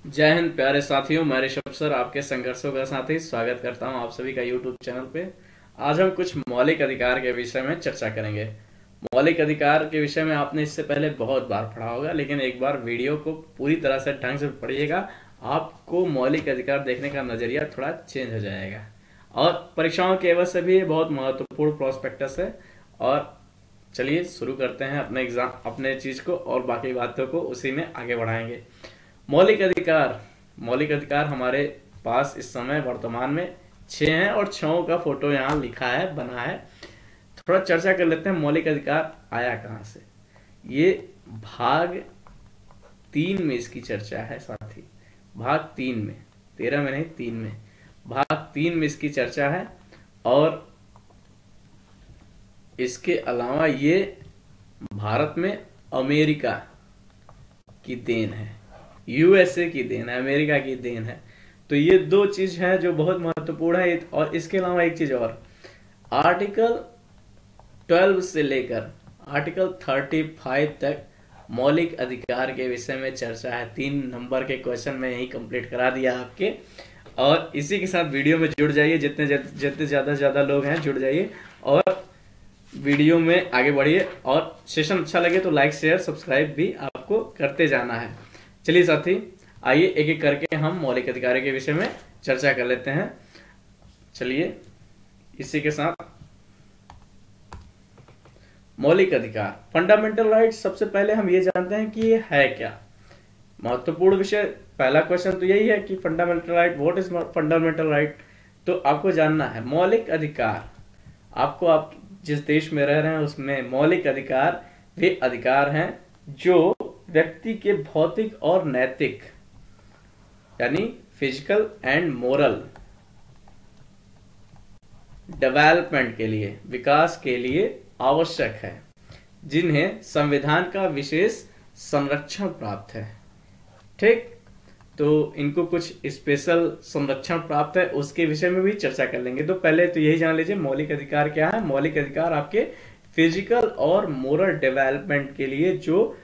जय हिंद प्यारे साथियों, मैं ऋषभ सर आपके संघर्षों का साथी स्वागत करता हूं आप सभी का यूट्यूब चैनल पे। आज हम कुछ मौलिक अधिकार के विषय में चर्चा करेंगे। मौलिक अधिकार के विषय में आपने इससे पहले बहुत बार पढ़ा होगा, लेकिन एक बार वीडियो को पूरी तरह से ढंग से पढ़िएगा, आपको मौलिक अधिकार देखने का नजरिया थोड़ा चेंज हो जाएगा। और परीक्षाओं के एवज से भी ये बहुत महत्वपूर्ण प्रोस्पेक्टस है। और चलिए शुरू करते हैं अपने एग्जाम, अपने चीज को और बाकी बातों को उसी में आगे बढ़ाएंगे। मौलिक अधिकार हमारे पास इस समय वर्तमान में 6 हैं और 6 का फोटो यहाँ लिखा है, बना है। थोड़ा चर्चा कर लेते हैं मौलिक अधिकार आया कहाँ से। ये भाग 3 में इसकी चर्चा है साथी। भाग 3 में, 13 में नहीं, 3 में, भाग 3 में इसकी चर्चा है। और इसके अलावा ये भारत में अमेरिका की देन है, यूएसए की देन है, अमेरिका की देन है। तो ये दो चीज है जो बहुत महत्वपूर्ण है। और इसके अलावा एक चीज और, आर्टिकल 12 से लेकर आर्टिकल 35 तक मौलिक अधिकार के विषय में चर्चा है। 3 नंबर के क्वेश्चन में यही कंप्लीट करा दिया आपके। और इसी के साथ वीडियो में जुड़ जाइए, जितने जितने ज्यादा लोग हैं जुड़ जाइए और वीडियो में आगे बढ़िए। और सेशन अच्छा लगे तो लाइक शेयर सब्सक्राइब भी आपको करते जाना है। चलिए साथी, आइए एक एक करके हम मौलिक अधिकारों के विषय में चर्चा कर लेते हैं। चलिए, इसी के साथ मौलिक अधिकार, फंडामेंटल राइट, सबसे पहले हम ये जानते हैं कि ये है क्या। महत्वपूर्ण विषय, पहला क्वेश्चन तो यही है कि fundamental right, what is fundamental right. तो आपको जानना है मौलिक अधिकार। आपको, आप जिस देश में रह रहे हैं उसमें मौलिक अधिकार वे अधिकार हैं जो व्यक्ति के भौतिक और नैतिक, यानी फिजिकल एंड मोरल डेवलपमेंट के लिए, विकास के लिए आवश्यक है, जिन्हें संविधान का विशेष संरक्षण प्राप्त है। ठीक, तो इनको कुछ स्पेशल संरक्षण प्राप्त है, उसके विषय में भी चर्चा कर लेंगे। तो पहले तो यही जान लीजिए मौलिक अधिकार क्या है। मौलिक अधिकार आपके फिजिकल और मोरल डेवलपमेंट के लिए जो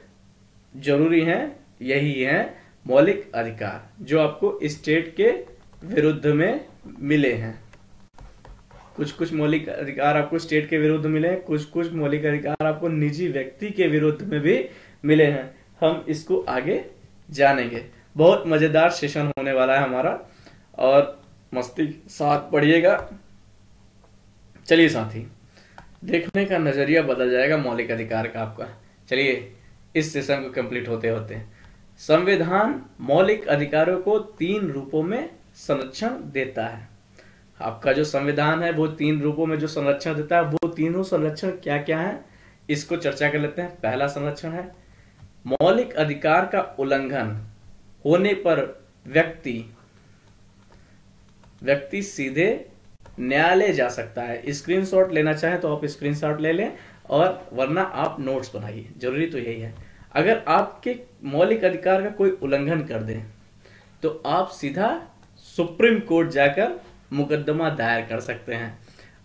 जरूरी है, यही है मौलिक अधिकार, जो आपको स्टेट के विरुद्ध में मिले हैं। कुछ कुछ मौलिक अधिकार आपको स्टेट के विरुद्ध मिले हैं, कुछ कुछ मौलिक अधिकार आपको निजी व्यक्ति के विरुद्ध में भी मिले हैं। हम इसको आगे जानेंगे। बहुत मजेदार सेशन होने वाला है हमारा और मस्ती साथ पढ़िएगा। चलिए साथी, देखने का नजरिया बदल जाएगा मौलिक अधिकार का आपका। चलिए, इस सेशन को कंप्लीट होते होते, संविधान मौलिक अधिकारों को 3 रूपों में संरक्षण देता है। आपका जो संविधान है वो 3 रूपों में जो संरक्षण देता है, वो तीनों संरक्षण क्या क्या है इसको चर्चा कर लेते हैं। पहला संरक्षण है, मौलिक अधिकार का उल्लंघन होने पर व्यक्ति सीधे न्यायालय जा सकता है। स्क्रीनशॉट लेना चाहे तो आप स्क्रीनशॉट ले लें, और वरना आप नोट्स बनाइए, जरूरी तो यही है। अगर आपके मौलिक अधिकार का कोई उल्लंघन कर दे तो आप सीधा सुप्रीम कोर्ट जाकर मुकदमा दायर कर सकते हैं।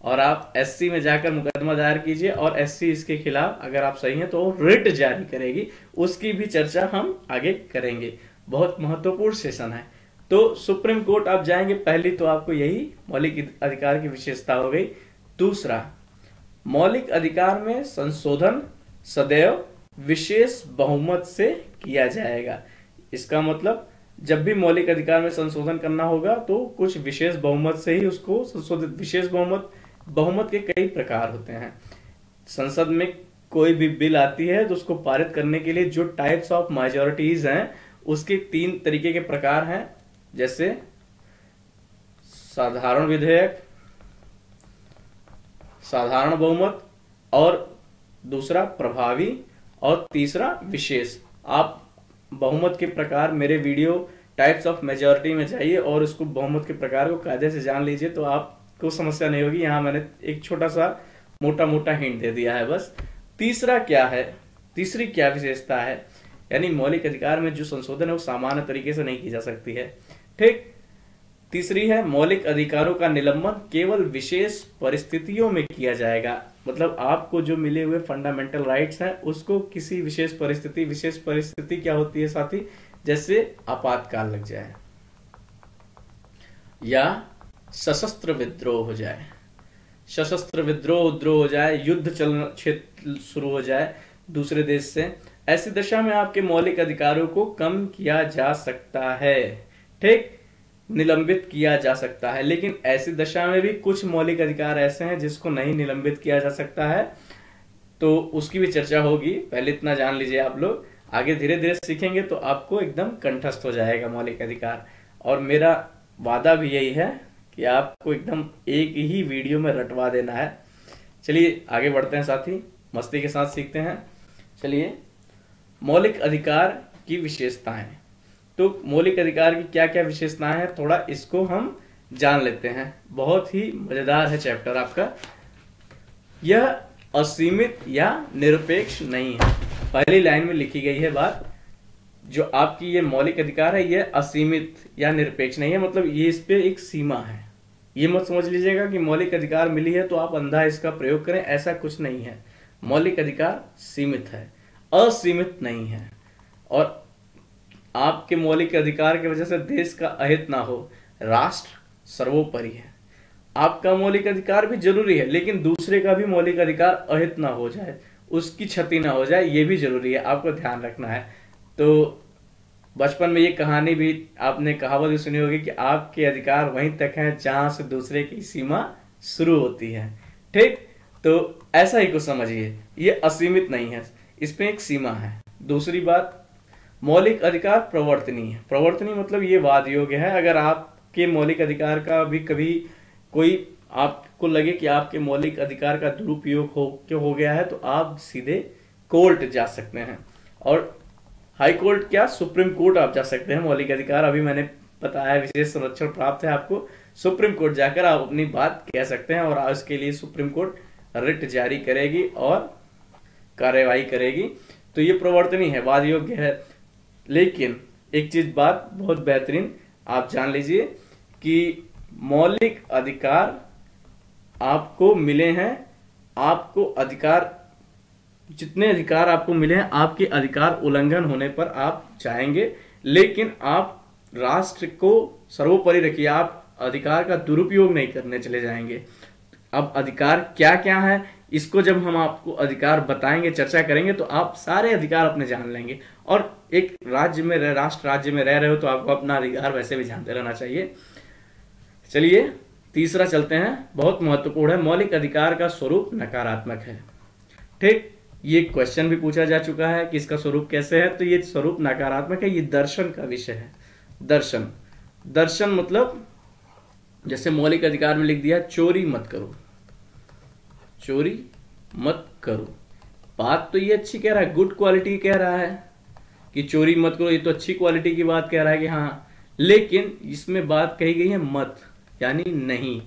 और आप एससी में जाकर मुकदमा दायर कीजिए, और एससी इसके खिलाफ अगर आप सही हैं तो रिट जारी करेगी, उसकी भी चर्चा हम आगे करेंगे। बहुत महत्वपूर्ण सेशन है। तो सुप्रीम कोर्ट आप जाएंगे, पहली तो आपको यही मौलिक अधिकार की विशेषता हो गई। दूसरा, मौलिक अधिकार में संशोधन सदैव विशेष बहुमत से किया जाएगा। इसका मतलब जब भी मौलिक अधिकार में संशोधन करना होगा तो कुछ विशेष बहुमत से ही उसको संशोधित। विशेष बहुमत के कई प्रकार होते हैं। संसद में कोई भी बिल आती है तो उसको पारित करने के लिए जो टाइप्स ऑफ मेजोरिटीज हैं, उसके 3 तरीके के प्रकार हैं, जैसे साधारण विधेयक, साधारण बहुमत, और दूसरा प्रभावी, और तीसरा विशेष। आप बहुमत के प्रकार मेरे वीडियो टाइप्स ऑफ मेजॉरिटी में जाइए और उसको बहुमत के प्रकार को कायदे से जान लीजिए, तो आपको समस्या नहीं होगी। यहाँ मैंने एक छोटा सा मोटा हिंट दे दिया है बस। तीसरा क्या है, तीसरी क्या विशेषता है, यानी मौलिक अधिकार में जो संशोधन है वो सामान्य तरीके से नहीं की जा सकती है। ठीक, तीसरी है, मौलिक अधिकारों का निलंबन केवल विशेष परिस्थितियों में किया जाएगा। मतलब आपको जो मिले हुए फंडामेंटल राइट्स हैं उसको किसी विशेष परिस्थिति क्या होती है साथी, जैसे आपातकाल लग जाए या सशस्त्र विद्रोह हो जाए, सशस्त्र विद्रोह हो जाए, युद्ध चलना क्षेत्र शुरू हो जाए दूसरे देश से, ऐसी दशा में आपके मौलिक अधिकारों को कम किया जा सकता है, ठीक, निलंबित किया जा सकता है। लेकिन ऐसी दशा में भी कुछ मौलिक अधिकार ऐसे हैं जिसको नहीं निलंबित किया जा सकता है, तो उसकी भी चर्चा होगी। पहले इतना जान लीजिए आप लोग, आगे धीरे धीरे सीखेंगे तो आपको एकदम कंठस्थ हो जाएगा मौलिक अधिकार। और मेरा वादा भी यही है कि आपको एकदम एक ही वीडियो में रटवा देना है। चलिए आगे बढ़ते हैं साथी, मस्ती के साथ सीखते हैं। चलिए, मौलिक अधिकार की विशेषताएं। तो मौलिक अधिकार की क्या क्या विशेषताएं हैं, थोड़ा इसको हम जान लेते हैं। बहुत ही मजेदार है चैप्टर आपका। यह असीमित या निरपेक्ष नहीं है, पहली लाइन में लिखी गई है बात। जो आपकी ये मौलिक अधिकार है, ये असीमित या निरपेक्ष नहीं है, मतलब ये इस पे एक सीमा है। ये मत समझ लीजिएगा कि मौलिक अधिकार मिली है तो आप अंधा इसका प्रयोग करें, ऐसा कुछ नहीं है। मौलिक अधिकार सीमित है, असीमित नहीं है। और आपके मौलिक अधिकार की वजह से देश का अहित ना हो, राष्ट्र सर्वोपरि है। आपका मौलिक अधिकार भी जरूरी है, लेकिन दूसरे का भी मौलिक अधिकार अहित ना हो जाए, उसकी क्षति ना हो जाए, ये भी जरूरी है, आपको ध्यान रखना है। तो बचपन में ये कहानी भी आपने कहावत भी सुनी होगी कि आपके अधिकार वहीं तक हैं जहां से दूसरे की सीमा शुरू होती है, ठीक। तो ऐसा ही कुछ समझिए, ये असीमित नहीं है, इसमें एक सीमा है। दूसरी बात, मौलिक अधिकार प्रवर्तनीय है। प्रवर्तनीय मतलब ये वाद योग्य है। अगर आपके मौलिक अधिकार का भी कभी कोई आपको लगे कि आपके मौलिक अधिकार का दुरुपयोग हो गया है, तो आप सीधे कोर्ट जा सकते हैं। और हाई कोर्ट क्या, सुप्रीम कोर्ट आप जा सकते हैं। मौलिक अधिकार अभी मैंने बताया विशेष संरक्षण प्राप्त है आपको, सुप्रीम कोर्ट जाकर आप अपनी बात कह सकते हैं और उसके लिए सुप्रीम कोर्ट रिट जारी करेगी और कार्यवाही करेगी। तो ये प्रवर्तनीय है, वाद योग्य है। लेकिन एक चीज बात बहुत बेहतरीन आप जान लीजिए कि मौलिक अधिकार आपको मिले हैं, आपको अधिकार, जितने अधिकार आपको मिले हैं, आपके अधिकार उल्लंघन होने पर आप चाहेंगे, लेकिन आप राष्ट्र को सर्वोपरि रखिए, आप अधिकार का दुरुपयोग नहीं करने चले जाएंगे। अब अधिकार क्या क्या है, इसको जब हम आपको अधिकार बताएंगे, चर्चा करेंगे, तो आप सारे अधिकार अपने जान लेंगे। और एक राज्य में राष्ट्र राज्य में रह रहे हो तो आपको अपना अधिकार वैसे भी जानते रहना चाहिए। चलिए तीसरा चलते हैं, बहुत महत्वपूर्ण है। मौलिक अधिकार का स्वरूप नकारात्मक है, ठीक। ये क्वेश्चन भी पूछा जा चुका है कि इसका स्वरूप कैसे है, तो ये स्वरूप नकारात्मक है। ये दर्शन का विषय है। दर्शन, दर्शन मतलब जैसे मौलिक अधिकार में लिख दिया चोरी मत करो, चोरी मत करो। बात तो ये अच्छी कह रहा है, गुड क्वालिटी कह रहा है कि चोरी मत करो, ये तो अच्छी क्वालिटी की बात कह रहा है कि हाँ, लेकिन इसमें बात कही गई है मत, यानी नहीं।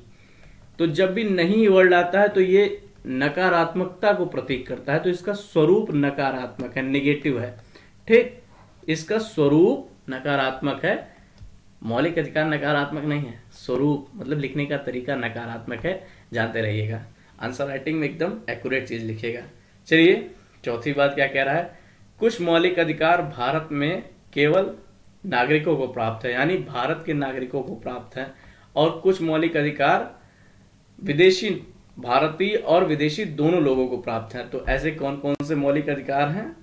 तो जब भी नहीं वर्ड आता है तो ये नकारात्मकता को प्रतीक करता है, तो इसका स्वरूप नकारात्मक है, नेगेटिव है, ठीक। इसका स्वरूप नकारात्मक है। मौलिक अधिकार नकारात्मक नहीं है, स्वरूप मतलब लिखने का तरीका नकारात्मक है, जानते रहिएगा। आंसर राइटिंग में एकदम एक्यूरेट चीज लिखिएगा। चलिए चौथी बात क्या कह रहा है, कुछ मौलिक अधिकार भारत में केवल नागरिकों को प्राप्त है, यानी भारत के नागरिकों को प्राप्त है। और कुछ मौलिक अधिकार विदेशी, भारतीय और विदेशी दोनों लोगों को प्राप्त है। तो ऐसे कौन कौन से मौलिक अधिकार हैं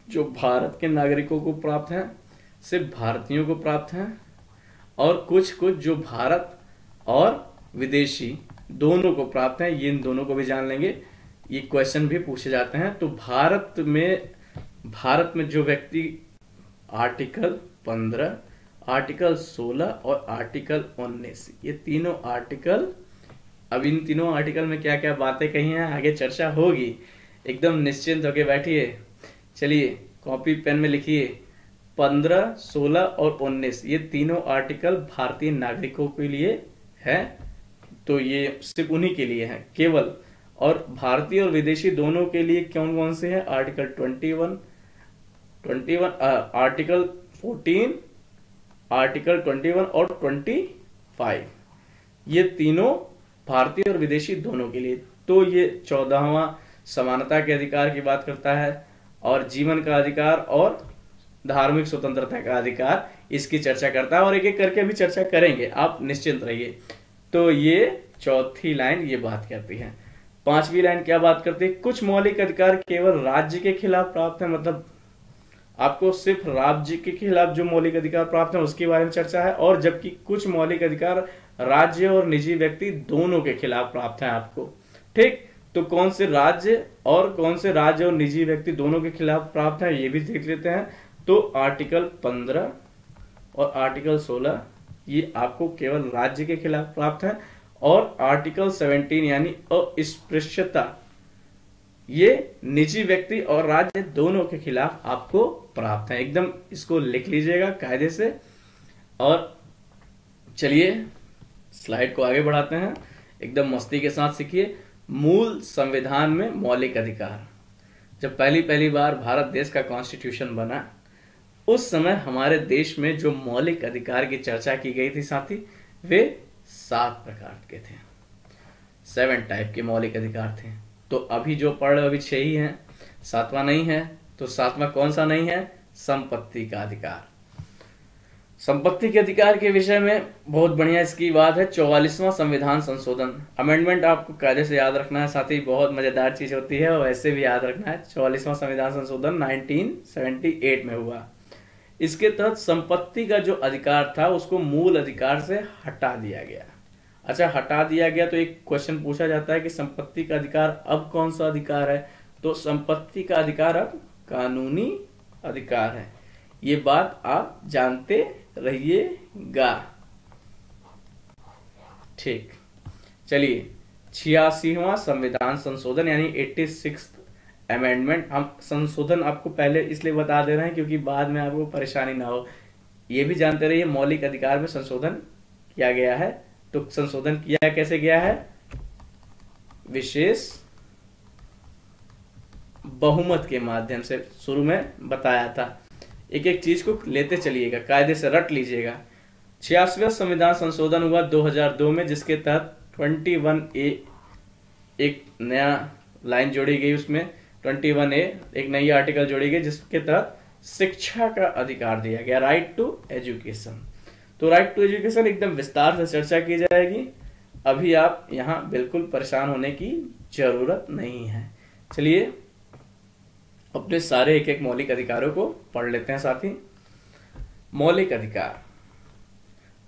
जो भारत के नागरिकों को प्राप्त हैं, सिर्फ भारतीयों को प्राप्त हैं, और कुछ कुछ जो भारत और विदेशी दोनों को प्राप्त हैं। ये इन दोनों को भी जान लेंगे, ये क्वेश्चन भी पूछे जाते हैं। तो भारत में जो व्यक्ति आर्टिकल 15, आर्टिकल 16 और आर्टिकल 19, ये तीनों आर्टिकल, अब इन तीनों आर्टिकल में क्या क्या बातें कही हैं आगे चर्चा होगी, एकदम निश्चिंत होके बैठिए। चलिए कॉपी पेन में लिखिए, 15, 16 और 19 ये तीनों आर्टिकल भारतीय नागरिकों के लिए है, तो ये सिर्फ उन्हीं के लिए है केवल। और भारतीय और विदेशी दोनों के लिए कौन कौन से हैं, आर्टिकल 21, आर्टिकल 14, आर्टिकल 21 और 25, ये तीनों भारतीय और विदेशी दोनों के लिए। तो ये 14वां समानता के अधिकार की बात करता है, और जीवन का अधिकार और धार्मिक स्वतंत्रता का अधिकार, इसकी चर्चा करता है और एक एक करके भी चर्चा करेंगे, आप निश्चिंत रहिए। तो ये चौथी लाइन ये बात करती है। पांचवी लाइन क्या बात करती है? कुछ मौलिक अधिकार केवल राज्य के खिलाफ प्राप्त है, मतलब आपको सिर्फ राज्य के खिलाफ जो मौलिक अधिकार प्राप्त है उसके बारे में चर्चा है, और जबकि कुछ मौलिक अधिकार राज्य और निजी व्यक्ति दोनों के खिलाफ प्राप्त है आपको। ठीक, तो कौन से राज्य और निजी व्यक्ति दोनों के खिलाफ प्राप्त है ये भी देख लेते हैं। तो आर्टिकल 15 और आर्टिकल 16 ये आपको केवल राज्य के खिलाफ प्राप्त है, और आर्टिकल 17 यानी अस्पृश्यता ये निजी व्यक्ति और राज्य दोनों के खिलाफ आपको प्राप्त है। एकदम इसको लिख लीजिएगा कायदे से। और चलिए स्लाइड को आगे बढ़ाते हैं, एकदम मस्ती के साथ सीखिए। मूल संविधान में मौलिक अधिकार। जब पहली बार भारत देश का कॉन्स्टिट्यूशन बना उस समय हमारे देश में जो मौलिक अधिकार की चर्चा की गई थी साथी, वे 7 प्रकार के थे। 7 टाइप के मौलिक अधिकार थे। तो अभी जो पढ़ रहे अभी 6 ही हैं, 7वां नहीं है। तो 7वां कौन सा नहीं है? संपत्ति का अधिकार। संपत्ति के अधिकार के विषय में बहुत बढ़िया इसकी बात है। 44वां संविधान संशोधन, अमेंडमेंट आपको कायदे से याद रखना है साथी, बहुत मजेदार चीज होती है और वैसे भी याद रखना है। 44वां संविधान संशोधन 1978 में हुआ। इसके तहत संपत्ति का जो अधिकार था उसको मूल अधिकार से हटा दिया गया। अच्छा, हटा दिया गया तो एक क्वेश्चन पूछा जाता है कि संपत्ति का अधिकार अब कौन सा अधिकार है? तो संपत्ति का अधिकार अब कानूनी अधिकार है। ये बात आप जानते रहिएगा। ठीक, चलिए 86वां संविधान संशोधन यानी 86th अमेंडमेंट। हम संशोधन आपको पहले इसलिए बता दे रहे हैं क्योंकि बाद में आपको परेशानी ना हो। ये भी जानते रहिए मौलिक अधिकार में संशोधन किया गया है। तो संशोधन किया कैसे गया है? विशेष बहुमत के माध्यम से शुरू में बताया था। एक एक चीज को लेते चलिएगा, कायदे से रट लीजिएगा। 86वां संविधान संशोधन हुआ 2002 में, जिसके तहत 21A एक नया लाइन जोड़ी गई, उसमें 21A एक नई आर्टिकल जोड़ी गई जिसके तहत शिक्षा का अधिकार दिया गया, राइट टू एजुकेशन। तो राइट टू एजुकेशन एकदम विस्तार से चर्चा की जाएगी। अभी आप यहाँ बिल्कुल परेशान होने की जरूरत नहीं है। चलिए अपने सारे एक एक मौलिक अधिकारों को पढ़ लेते हैं साथी। मौलिक अधिकार,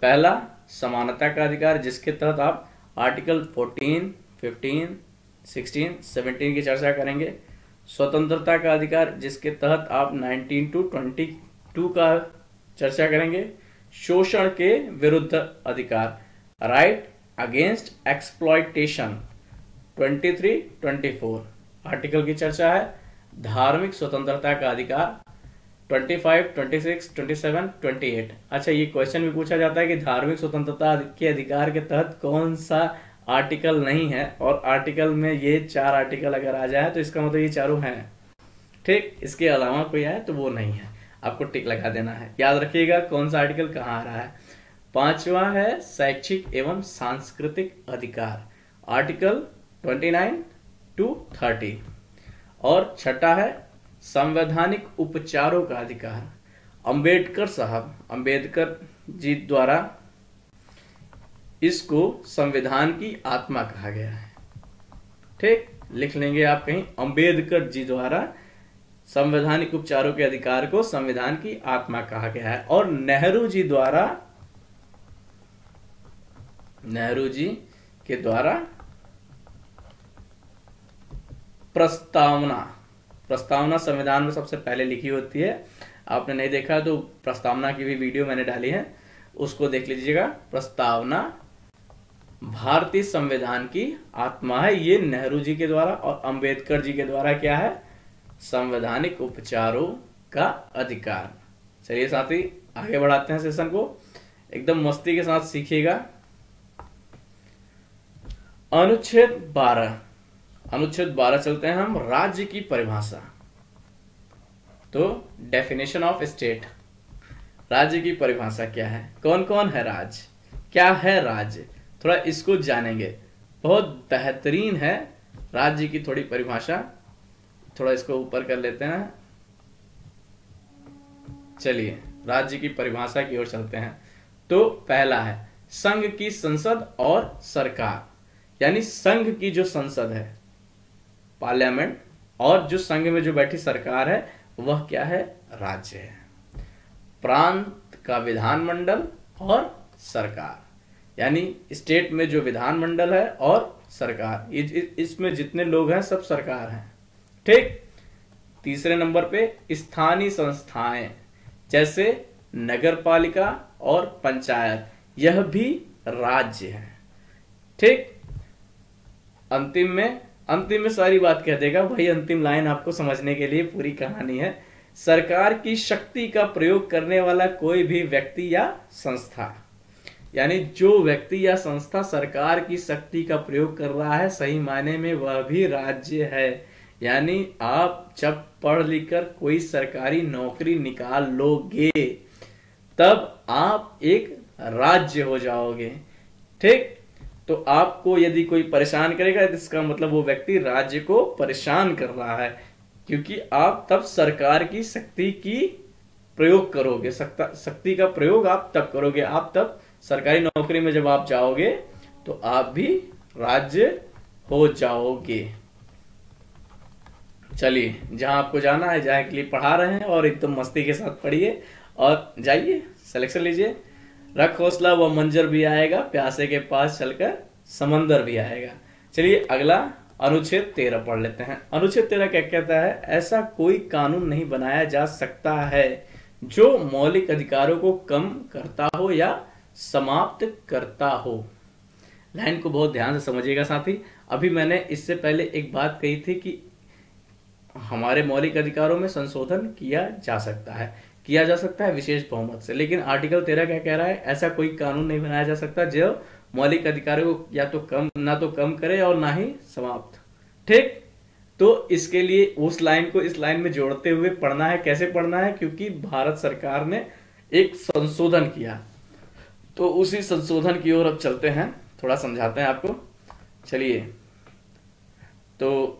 पहला समानता का अधिकार, जिसके तहत आप आर्टिकल 14, 15, 16, 17 की चर्चा करेंगे। स्वतंत्रता का अधिकार, जिसके तहत आप 19 to 22 का चर्चा करेंगे। शोषण के विरुद्ध अधिकार, राइट अगेंस्ट एक्सप्लॉयटेशन, 23, 24 आर्टिकल की चर्चा है। धार्मिक स्वतंत्रता का अधिकार 25, 26, 27, 28। अच्छा, ये क्वेश्चन भी पूछा जाता है कि धार्मिक स्वतंत्रता के अधिकार के तहत कौन सा आर्टिकल नहीं है, और आर्टिकल में ये 4 आर्टिकल अगर आ जाए तो इसका मतलब ये चारों हैं। ठीक, इसके अलावा कोई आए तो वो नहीं है, आपको टिक लगा देना है। याद रखिएगा कौन सा आर्टिकल कहाँ आ रहा है। 5वां है शैक्षिक एवं सांस्कृतिक अधिकार, आर्टिकल 29 to 30। और 6 है संवैधानिक उपचारों का अधिकार। अंबेडकर जी द्वारा इसको संविधान की आत्मा कहा गया है। ठीक, लिख लेंगे आप कहीं, अंबेडकर जी द्वारा संवैधानिक उपचारों के अधिकार को संविधान की आत्मा कहा गया है। और नेहरू जी के द्वारा प्रस्तावना संविधान में सबसे पहले लिखी होती है। आपने नहीं देखा तो प्रस्तावना की भी वीडियो मैंने डाली है, उसको देख लीजिएगा। प्रस्तावना भारतीय संविधान की आत्मा है, ये नेहरू जी के द्वारा। और अंबेडकर जी के द्वारा क्या है? संवैधानिक उपचारों का अधिकार। चलिए साथी आगे बढ़ाते हैं सेशन को, एकदम मस्ती के साथ सीखिएगा। अनुच्छेद 12 चलते हैं हम। राज्य की परिभाषा, तो डेफिनेशन ऑफ स्टेट, राज्य की परिभाषा क्या है, कौन कौन है राज्य, क्या है राज्य, थोड़ा इसको जानेंगे। बहुत बेहतरीन है राज्य की थोड़ी परिभाषा। थोड़ा इसको ऊपर कर लेते हैं। चलिए राज्य की परिभाषा की ओर चलते हैं। तो पहला है संघ की संसद और सरकार, यानी संघ की जो संसद है पार्लियामेंट, और जो संघ में जो बैठी सरकार है वह क्या है, राज्य है। प्रांत का विधानमंडल और सरकार, यानी स्टेट में जो विधानमंडल है और सरकार, इसमें जितने लोग हैं सब सरकार हैं। ठीक। तीसरे नंबर पे स्थानीय संस्थाएं जैसे नगर पालिका और पंचायत, यह भी राज्य है। ठीक। अंतिम में सारी बात कह देगा, वही अंतिम लाइन आपको समझने के लिए पूरी कहानी है। सरकार की शक्ति का प्रयोग करने वाला कोई भी व्यक्ति या संस्था, यानी जो व्यक्ति या संस्था सरकार की शक्ति का प्रयोग कर रहा है सही मायने में वह भी राज्य है। यानी आप जब पढ़ लिख कर कोई सरकारी नौकरी निकाल लोगे तब आप एक राज्य हो जाओगे। ठीक। तो आपको यदि कोई परेशान करेगा तो इसका मतलब वो व्यक्ति राज्य को परेशान कर रहा है, क्योंकि आप तब सरकार की शक्ति की प्रयोग करोगे, शक्ति का प्रयोग आप तब करोगे, आप तब सरकारी नौकरी में जब आप जाओगे तो आप भी राज्य हो जाओगे। चलिए जहां आपको जाना है, जहां के लिए पढ़ा रहे हैं, और एकदम मस्ती के साथ पढ़िए और जाइए, सिलेक्शन लीजिए। रख हौसला वो मंजर भी आएगा, प्यासे के पास चलकर समंदर भी आएगा। चलिए अगला अनुच्छेद 13 पढ़ लेते हैं। अनुच्छेद 13 क्या कहता है, ऐसा कोई कानून नहीं बनाया जा सकता है जो मौलिक अधिकारों को कम करता हो या समाप्त करता हो। लाइन को बहुत ध्यान से समझिएगा साथी। अभी मैंने इससे पहले एक बात कही थी कि हमारे मौलिक अधिकारों में संशोधन किया जा सकता है विशेष बहुमत से, लेकिन आर्टिकल 13 क्या कह रहा है, ऐसा कोई कानून नहीं बनाया जा सकता जो मौलिक अधिकारों को या तो कम करे और ना ही समाप्त। ठीक। तो इसके लिए उस लाइन को इस लाइन में जोड़ते हुए पढ़ना है। कैसे पढ़ना है, क्योंकि भारत सरकार ने एक संशोधन किया, तो उसी संशोधन की ओर अब चलते हैं, थोड़ा समझाते हैं आपको। चलिए, तो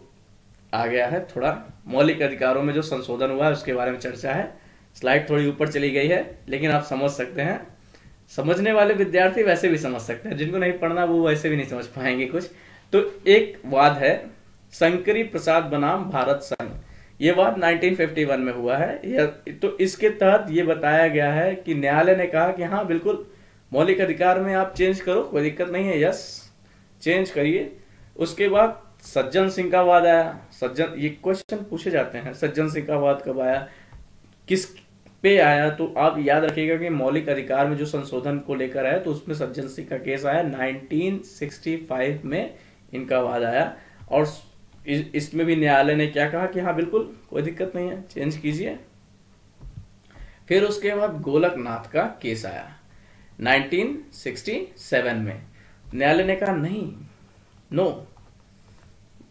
आ गया है थोड़ा मौलिक अधिकारों में जो संशोधन हुआ है उसके बारे में चर्चा है। स्लाइड थोड़ी ऊपर चली गई है, लेकिन आप समझ सकते हैं। समझने वाले विद्यार्थी वैसे भी समझ सकते हैं, जिनको नहीं पढ़ना वो वैसे भी नहीं समझ पाएंगे कुछ। तो एक वाद है, शंकरी प्रसाद बनाम भारत संघ, ये वाद 1951 में हुआ है। तो इसके तहत ये बताया गया है कि न्यायालय ने कहा कि हाँ बिल्कुल मौलिक अधिकार में आप चेंज करो, कोई दिक्कत नहीं है, यस चेंज करिए। उसके बाद सज्जन सिंह का वाद आया। ये क्वेश्चन पूछे जाते हैं, सज्जन सिंह का वाद कब आया, किस पे आया, तो आप याद रखिएगा कि मौलिक अधिकार में जो संशोधन को लेकर आया तो उसमें सज्जन सिंह का केस आया 1965 में इनका वाद आया। और इसमें भी न्यायालय ने क्या कहा कि हाँ बिल्कुल कोई दिक्कत नहीं है, चेंज कीजिए। फिर उसके बाद गोलकनाथ का केस आया 1967 में। न्यायालय ने कहा नहीं, नो,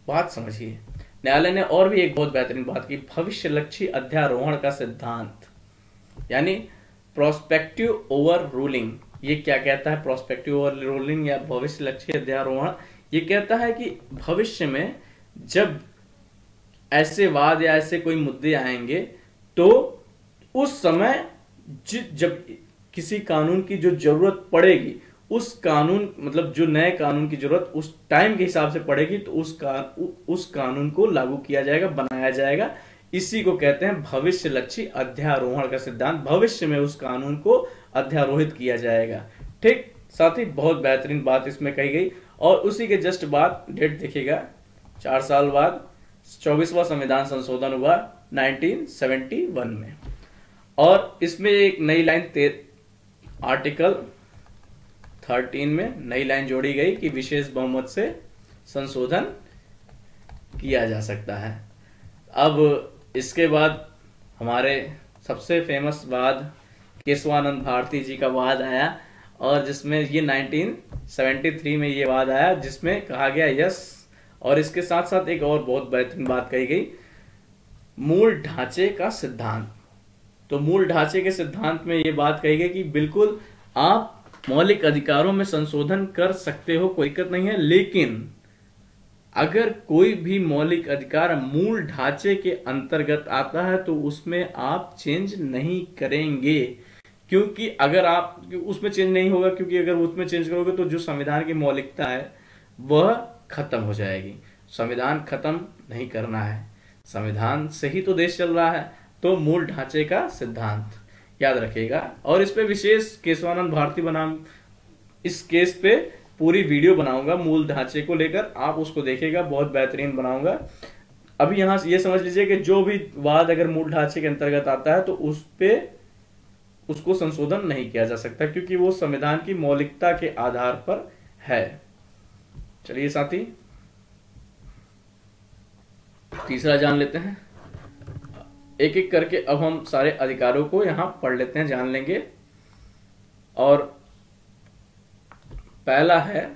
बात समझिए। न्यायालय ने और भी एक बहुत बेहतरीन बात की, भविष्यलक्षी अध्यारोहण का सिद्धांत, यानी प्रोस्पेक्टिव ओवर रूलिंग। ये क्या कहता है, प्रोस्पेक्टिव ओवर रूलिंग या भविष्यलक्षी अध्यारोहण? ये कहता है कि भविष्य में जब ऐसे वाद या ऐसे कोई मुद्दे आएंगे तो उस समय जब किसी कानून की जो जरूरत पड़ेगी, उस कानून मतलब जो नए कानून की जरूरत उस टाइम के हिसाब से पड़ेगी तो उस कानून को लागू किया जाएगा, बनाया जाएगा। इसी को कहते हैं भविष्यलक्षी अध्यारोहण का सिद्धांत। भविष्य में उस कानून को अध्यारोहित किया जाएगा। ठीक। साथ ही बहुत बेहतरीन बात इसमें कही गई। और उसी के जस्ट बाद डेट देखिएगा, 4 साल बाद 24वां संविधान संशोधन हुआ 1971 में। और इसमें एक नई लाइन आर्टिकल 13 में नई लाइन जोड़ी गई कि विशेष बहुमत से संशोधन किया जा सकता है। अब इसके बाद हमारे सबसे फेमस वाद केशवानंद भारती जी का वाद आया, और जिसमें ये 1973 में ये वाद आया, जिसमें कहा गया यस। और इसके साथ साथ एक और बहुत बेहतरीन बात कही गई, मूल ढांचे का सिद्धांत। तो मूल ढांचे के सिद्धांत में ये बात कही गई कि बिल्कुल आप मौलिक अधिकारों में संशोधन कर सकते हो, कोई दिक्कत नहीं है, लेकिन अगर कोई भी मौलिक अधिकार मूल ढांचे के अंतर्गत आता है तो उसमें आप चेंज नहीं करेंगे, क्योंकि अगर आप उसमें चेंज नहीं होगा, क्योंकि अगर उसमें चेंज करोगे तो जो संविधान की मौलिकता है वह खत्म हो जाएगी। संविधान खत्म नहीं करना है, संविधान से ही तो देश चल रहा है। तो मूल ढांचे का सिद्धांत याद रखिएगा। और इस पे विशेष केशवानंद भारती बनाम इस केस पे पूरी वीडियो बनाऊंगा मूल ढांचे को लेकर, आप उसको देखिएगा, बहुत बेहतरीन बनाऊंगा। अभी यहां ये समझ लीजिए कि जो भी वाद अगर मूल ढांचे के अंतर्गत आता है तो उस पे उसको संशोधन नहीं किया जा सकता, क्योंकि वो संविधान की मौलिकता के आधार पर है। चलिए साथी, तीसरा जान लेते हैं। एक एक करके अब हम सारे अधिकारों को यहां पढ़ लेते हैं, जान लेंगे। और पहला है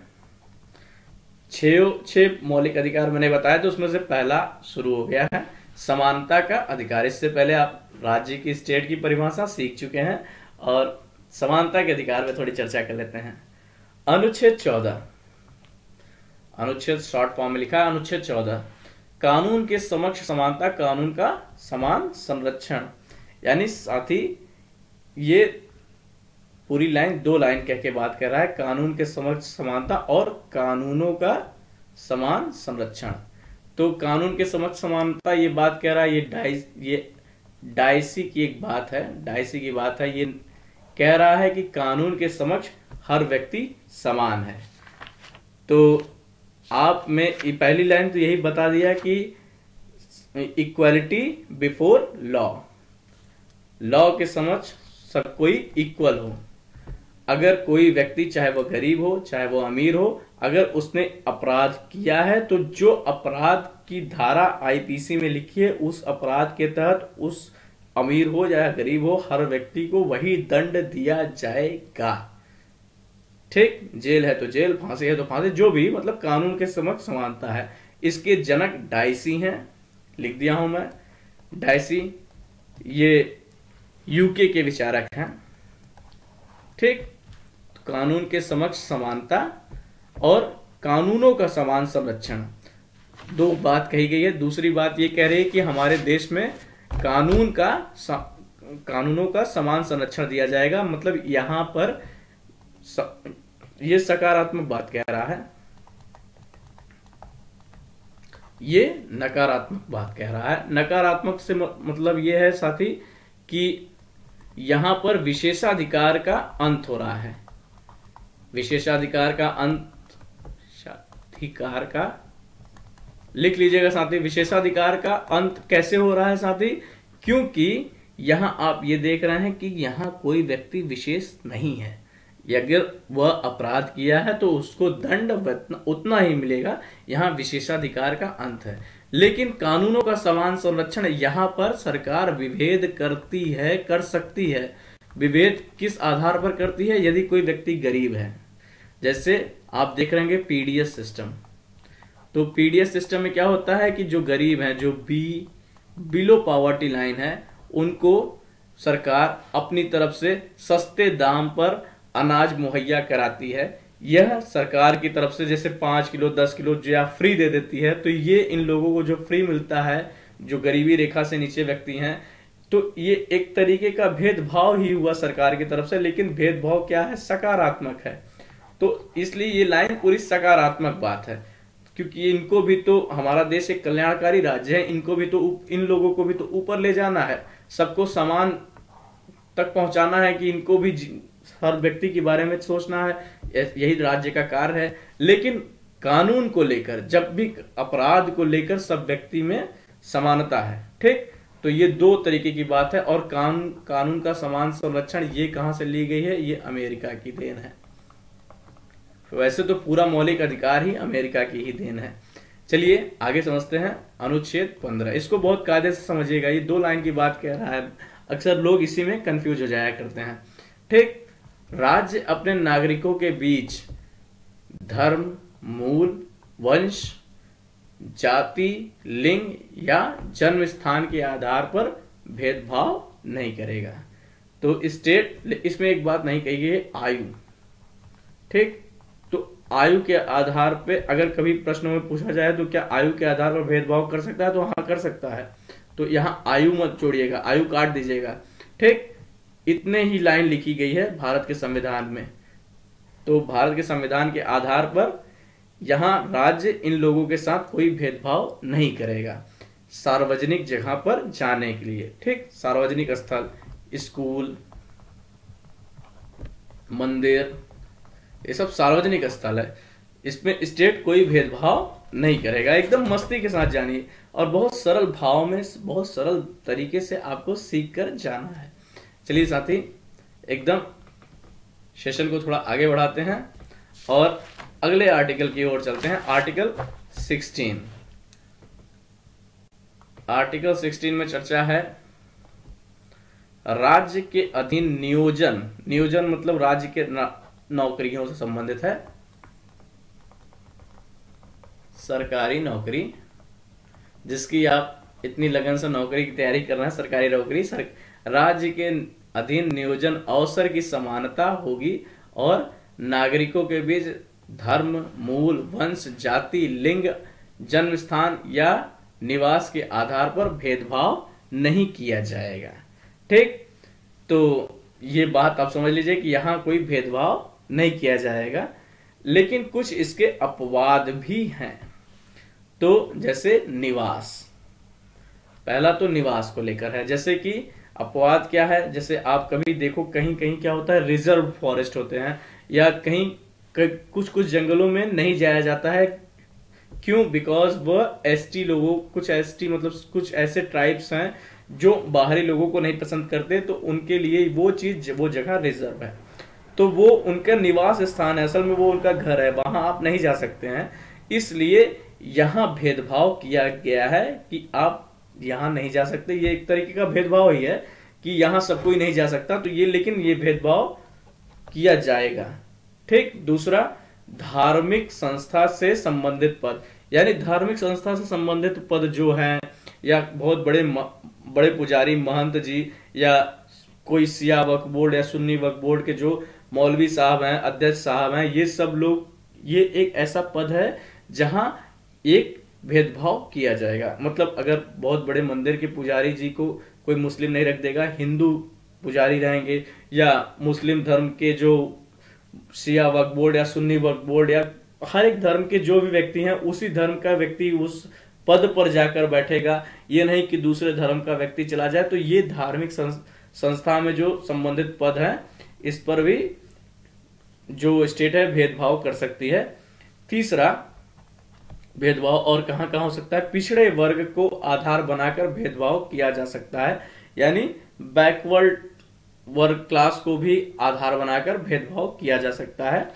छह मौलिक अधिकार मैंने बताया, तो उसमें से पहला शुरू हो गया है समानता का अधिकार। इससे पहले आप राज्य की, स्टेट की परिभाषा सीख चुके हैं, और समानता के अधिकार में थोड़ी चर्चा कर लेते हैं। अनुच्छेद 14, अनुच्छेद शॉर्ट फॉर्म में लिखा है अनुच्छेद 14, कानून के समक्ष समानता, कानून का समान संरक्षण। यानी साथी ये पूरी लाइन 2 लाइन कह के बात कर रहा है, कानून के समक्ष समानता और कानूनों का समान संरक्षण। तो कानून के समक्ष समानता ये बात कह रहा है, ये डायसी की एक बात है, डायसी की बात है। ये कह रहा है कि कानून के समक्ष हर व्यक्ति समान है। तो आप में पहली लाइन तो यही बता दिया कि इक्वालिटी बिफोर लॉ, लॉ के समक्ष सब कोई इक्वल हो। अगर कोई व्यक्ति, चाहे वो गरीब हो चाहे वो अमीर हो, अगर उसने अपराध किया है तो जो अपराध की धारा आईपीसी में लिखी है उस अपराध के तहत उस अमीर हो या गरीब हो, हर व्यक्ति को वही दंड दिया जाएगा। ठीक, जेल है तो जेल, फांसी है तो फांसी, जो भी, मतलब कानून के समक्ष समानता है। इसके जनक डायसी हैं, लिख दिया हूं मैं। डायसी ये यूके के विचारक हैं। ठीक, तो कानून के समक्ष समानता और कानूनों का समान संरक्षण, 2 बात कही गई है। दूसरी बात ये कह रही है कि हमारे देश में कानूनों का समान संरक्षण दिया जाएगा। मतलब यहां पर ये सकारात्मक बात कह रहा है, ये नकारात्मक बात कह रहा है। नकारात्मक से मतलब ये है साथी कि यहां पर विशेषाधिकार का अंत हो रहा है। विशेषाधिकार का अंत, अधिकार का लिख लीजिएगा साथी। विशेषाधिकार का अंत कैसे हो रहा है साथी? क्योंकि यहां आप ये देख रहे हैं कि यहां कोई व्यक्ति विशेष नहीं है। अगर वह अपराध किया है तो उसको दंड उतना ही मिलेगा। यहां विशेषाधिकार का अंत है। लेकिन कानूनों का समान संरक्षण, यहां पर सरकार विभेद करती है, कर सकती है। विभेद किस आधार पर करती है? यदि कोई व्यक्ति गरीब है, जैसे आप देख रहे हैं पीडीएस सिस्टम, तो पीडीएस सिस्टम में क्या होता है कि जो गरीब हैं, जो बिलो पॉवर्टी लाइन है, उनको सरकार अपनी तरफ से सस्ते दाम पर अनाज मुहैया कराती है। यह सरकार की तरफ से जैसे 5 किलो 10 किलो जो फ्री दे देती है, तो ये इन लोगों को जो फ्री मिलता है, जो गरीबी रेखा से नीचे व्यक्ति हैं, तो ये एक तरीके का भेदभाव ही हुआ सरकार की तरफ से। लेकिन भेदभाव क्या है? सकारात्मक है। तो इसलिए ये लाइन पूरी सकारात्मक बात है, क्योंकि इनको भी तो, हमारा देश एक कल्याणकारी राज्य है, इनको भी तो, इन लोगों को भी तो ऊपर ले जाना है, सबको समान तक पहुंचाना है, कि इनको भी हर व्यक्ति के बारे में सोचना है। यही राज्य का कार्य है। लेकिन कानून को लेकर, जब भी अपराध को लेकर सब व्यक्ति में समानता है। ठीक, तो ये 2 तरीके की बात है। और कानून का समान संरक्षण ये कहां से ली गई है? ये अमेरिका की देन है। वैसे तो पूरा मौलिक अधिकार ही अमेरिका की ही देन है। चलिए आगे समझते हैं अनुच्छेद 15। इसको बहुत कायदे से समझिएगा, ये 2 लाइन की बात कह रहा है। अक्सर लोग इसी में कंफ्यूज हो जाया करते हैं। ठीक, राज्य अपने नागरिकों के बीच धर्म, मूल, वंश, जाति, लिंग या जन्म स्थान के आधार पर भेदभाव नहीं करेगा। तो स्टेट, इसमें एक बात नहीं कही गई है, आयु। ठीक, तो आयु के आधार पे अगर कभी प्रश्नों में पूछा जाए तो क्या आयु के आधार पर भेदभाव कर सकता है, तो हाँ कर सकता है। तो यहाँ आयु मत जोड़िएगा, आयु काट दीजिएगा। ठीक, इतने ही लाइन लिखी गई है भारत के संविधान में। तो भारत के संविधान के आधार पर यहाँ राज्य इन लोगों के साथ कोई भेदभाव नहीं करेगा सार्वजनिक जगह पर जाने के लिए। ठीक, सार्वजनिक स्थल, स्कूल, मंदिर, ये सब सार्वजनिक स्थल है, इसमें स्टेट कोई भेदभाव नहीं करेगा। एकदम मस्ती के साथ जानिए और बहुत सरल भाव में, बहुत सरल तरीके से आपको सीख कर जाना है। चलिए साथी, एकदम सेशन को थोड़ा आगे बढ़ाते हैं और अगले आर्टिकल की ओर चलते हैं। आर्टिकल 16। आर्टिकल 16 में चर्चा है राज्य के अधीन नियोजन। नियोजन मतलब राज्य के नौकरियों से संबंधित है। सरकारी नौकरी जिसकी आप इतनी लगन से नौकरी की तैयारी कर रहे हैं, सरकारी नौकरी, राज्य के अधीन नियोजन अवसर की समानता होगी और नागरिकों के बीच धर्म, मूल, वंश, जाति, लिंग, जन्म स्थान या निवास के आधार पर भेदभाव नहीं किया जाएगा। ठीक, तो ये बात आप समझ लीजिए कि यहां कोई भेदभाव नहीं किया जाएगा, लेकिन कुछ इसके अपवाद भी हैं। तो जैसे निवास, पहला तो निवास को लेकर है। जैसे कि अपवाद क्या है, जैसे आप कभी देखो कहीं कहीं क्या होता है, रिजर्व फॉरेस्ट होते हैं, या कहीं कुछ कुछ जंगलों में नहीं जाया जाता है। क्यों? बिकॉज वह एसटी लोगों, कुछ एसटी मतलब कुछ ऐसे ट्राइब्स हैं जो बाहरी लोगों को नहीं पसंद करते, तो उनके लिए वो चीज, वो जगह रिजर्व है, तो वो उनका निवास स्थान है, असल में वो उनका घर है, वहां आप नहीं जा सकते हैं। इसलिए यहां भेदभाव किया गया है कि आप यहां नहीं जा सकते। ये एक तरीके का भेदभाव ही है कि यहां सब कोई नहीं जा सकता, तो ये, लेकिन ये भेदभाव किया जाएगा। ठीक, दूसरा धार्मिक संस्था से संबंधित पद, यानी धार्मिक संस्था से संबंधित पद जो है, या बहुत बड़े पुजारी, महंत जी, या कोई शिया वक्फ बोर्ड या सुन्नी वक्फ बोर्ड के जो मौलवी साहब हैं, अध्यक्ष साहब हैं, ये सब लोग, ये एक ऐसा पद है जहां एक भेदभाव किया जाएगा। मतलब अगर बहुत बड़े मंदिर के पुजारी जी को कोई मुस्लिम नहीं रख देगा, हिंदू पुजारी रहेंगे, या मुस्लिम धर्म के जो शिया वक्फ बोर्ड या सुन्नी वक्फ बोर्ड या हर एक धर्म के जो भी व्यक्ति हैं, उसी धर्म का व्यक्ति उस पद पर जाकर बैठेगा। ये नहीं कि दूसरे धर्म का व्यक्ति चला जाए। तो ये धार्मिक संस्था में जो संबंधित पद है, इस पर भी जो स्टेट है भेदभाव कर सकती है। तीसरा भेदभाव और कहां कहां हो सकता है, पिछड़े वर्ग को आधार बनाकर भेदभाव किया जा सकता है, यानी बैकवर्ड वर्ग, क्लास को भी आधार बनाकर भेदभाव किया जा सकता है।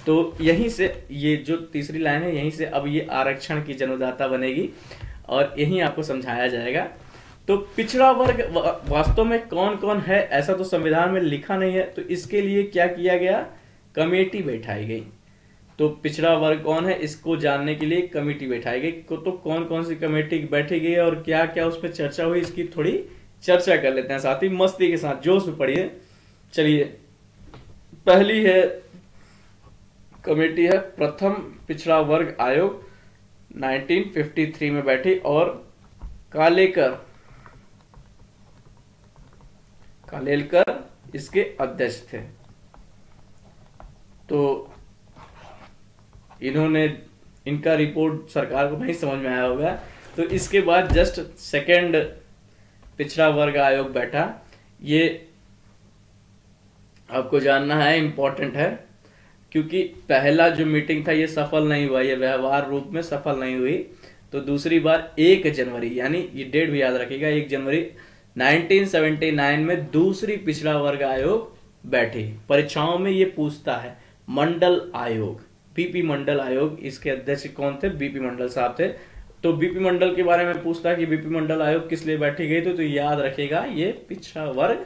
तो यहीं से ये जो तीसरी लाइन है, यहीं से अब ये आरक्षण की जन्मदाता बनेगी और यहीं आपको समझाया जाएगा। तो पिछड़ा वर्ग वास्तव में कौन कौन है, ऐसा तो संविधान में लिखा नहीं है, तो इसके लिए क्या किया गया, कमेटी बैठाई गई। तो पिछड़ा वर्ग कौन है, इसको जानने के लिए कमेटी बैठाई गई। तो कौन कौन सी कमेटी बैठी गई और क्या क्या उस पर चर्चा हुई, इसकी थोड़ी चर्चा कर लेते हैं साथ ही, मस्ती के साथ, जोश में पढ़िए। चलिए, पहली है कमेटी है प्रथम पिछड़ा वर्ग आयोग, 1953 में बैठी और कालेलकर इसके अध्यक्ष थे। तो इनका रिपोर्ट सरकार को नहीं समझ में आया होगा, तो इसके बाद जस्ट सेकंड पिछड़ा वर्ग आयोग बैठा। ये आपको जानना है, इंपॉर्टेंट है, क्योंकि पहला जो मीटिंग था ये सफल नहीं हुआ, ये व्यवहार रूप में सफल नहीं हुई। तो दूसरी बार 1 जनवरी, यानी ये डेट भी याद रखिएगा, 1 जनवरी 1979 में दूसरी पिछड़ा वर्ग आयोग बैठी। परीक्षाओं में ये पूछता है, मंडल आयोग, बीपी मंडल आयोग, इसके अध्यक्ष कौन थे, बीपी मंडल साहब थे। तो बीपी मंडल के बारे में पूछता है कि बीपी मंडल आयोग किस लिए बैठी गई, तो याद रखिएगा ये पिछड़ा वर्ग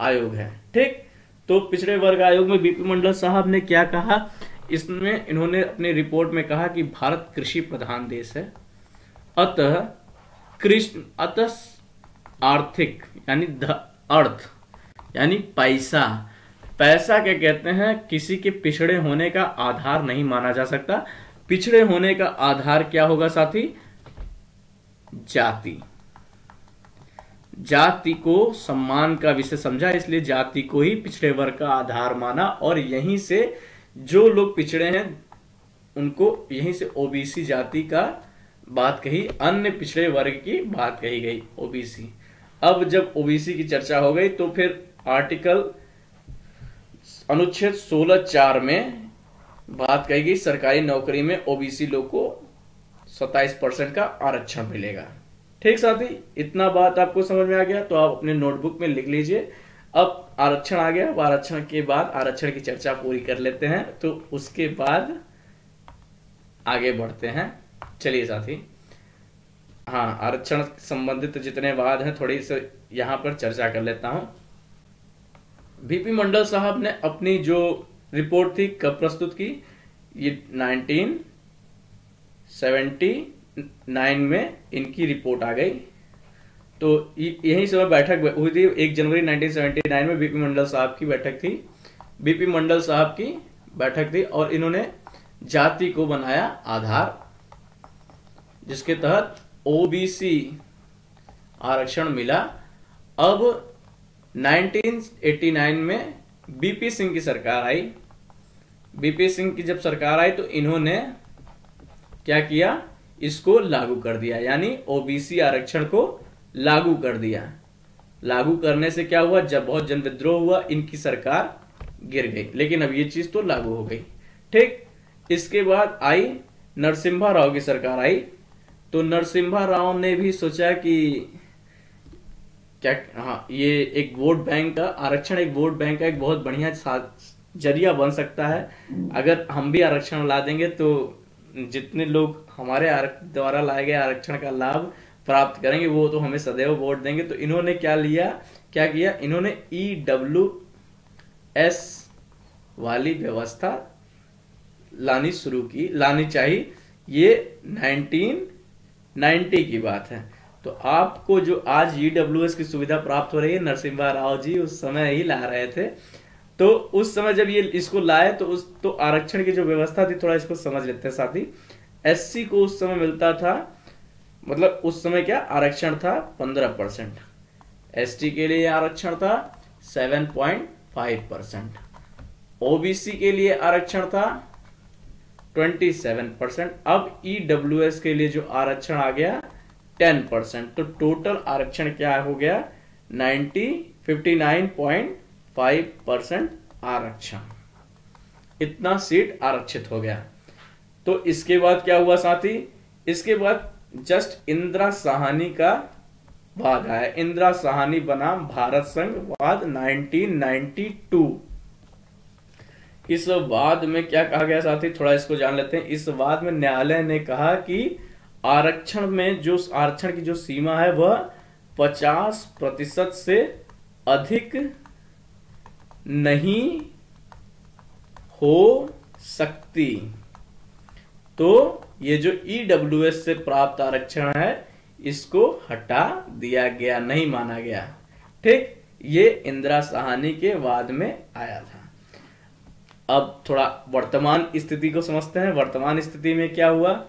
आयोग है। ठीक, तो पिछड़े वर्ग आयोग में बीपी मंडल साहब ने क्या कहा, इसमें इन्होंने अपनी रिपोर्ट में कहा कि भारत कृषि प्रधान देश है, अतः आर्थिक यानी अर्थ यानी पैसा पैसा क्या कहते हैं, किसी के पिछड़े होने का आधार नहीं माना जा सकता। पिछड़े होने का आधार क्या होगा साथी? जाति। जाति को सम्मान का विषय समझा, इसलिए जाति को ही पिछड़े वर्ग का आधार माना, और यहीं से जो लोग पिछड़े हैं उनको यहीं से ओबीसी जाति का बात कही, अन्य पिछड़े वर्ग की बात कही गई ओबीसी। अब जब ओबीसी की चर्चा हो गई तो फिर आर्टिकल अनुच्छेद 16(4) में बात कही गई सरकारी नौकरी में ओबीसी लोग को 27% का आरक्षण मिलेगा। ठीक साथी, इतना बात आपको समझ में आ गया तो आप अपने नोटबुक में लिख लीजिए। अब आरक्षण आ गया, अब आरक्षण के बाद आरक्षण की चर्चा पूरी कर लेते हैं, तो उसके बाद आगे बढ़ते हैं। चलिए साथी, हाँ, आरक्षण संबंधित जितने वाद हैं थोड़ी से यहां पर चर्चा कर लेता हूं। बीपी मंडल साहब ने अपनी जो रिपोर्ट थी कब प्रस्तुत की? ये 1979 में इनकी रिपोर्ट आ गई। तो यही समय बैठक हुई थी, 1 जनवरी 1979 में बीपी मंडल साहब की बैठक थी। बीपी मंडल साहब की बैठक थी और इन्होंने जाति को बनाया आधार, जिसके तहत ओबीसी आरक्षण मिला। अब 1989 में बीपी सिंह की सरकार आई। बीपी सिंह की जब सरकार आई तो इन्होंने क्या किया? इसको लागू कर दिया, यानी ओबीसी आरक्षण को लागू कर दिया। लागू करने से क्या हुआ? जब बहुत जन विद्रोह हुआ, इनकी सरकार गिर गई, लेकिन अब ये चीज तो लागू हो गई। ठीक, इसके बाद आई नरसिम्हा राव की सरकार आई। तो नरसिम्हा राव ने भी सोचा कि क्या, हाँ, ये एक वोट बैंक का आरक्षण, एक वोट बैंक का एक बहुत बढ़िया जरिया बन सकता है। अगर हम भी आरक्षण ला देंगे तो जितने लोग हमारे द्वारा लाए गए आरक्षण का लाभ प्राप्त करेंगे वो तो हमें सदैव वोट देंगे। तो इन्होंने क्या किया? इन्होंने EWS वाली व्यवस्था लानी चाहिए। ये 1990 की बात है। तो आपको जो आज EWS की सुविधा प्राप्त हो रही है, नरसिम्हा राव जी उस समय ही ला रहे थे। तो उस समय जब ये इसको लाए तो आरक्षण की जो व्यवस्था थी, थोड़ा इसको समझ लेते हैं साथी। SC को उस समय मिलता था, मतलब उस समय क्या आरक्षण था? 15%। ST के लिए आरक्षण था 7.5%। OBC के लिए आरक्षण था 27%। अब EWS के लिए जो आरक्षण आ गया 10%। तो टोटल आरक्षण क्या हो गया? 59.5% आरक्षण। इतना सीट आरक्षित हो गया। तो इसके बाद क्या हुआ साथी? इसके बाद जस्ट इंदिरा साहनी का वाद आया। इंदिरा साहनी बनाम भारत संघ वाद 1992। इस वाद में क्या कहा गया साथी? थोड़ा इसको जान लेते हैं। इस वाद में न्यायालय ने कहा कि आरक्षण की जो सीमा है वह 50% से अधिक नहीं हो सकती। तो ये जो EWS से प्राप्त आरक्षण है इसको हटा दिया गया, नहीं माना गया। ठीक, ये इंदिरा साहनी के वाद में आया था। अब थोड़ा वर्तमान स्थिति को समझते हैं। वर्तमान स्थिति में क्या हुआ?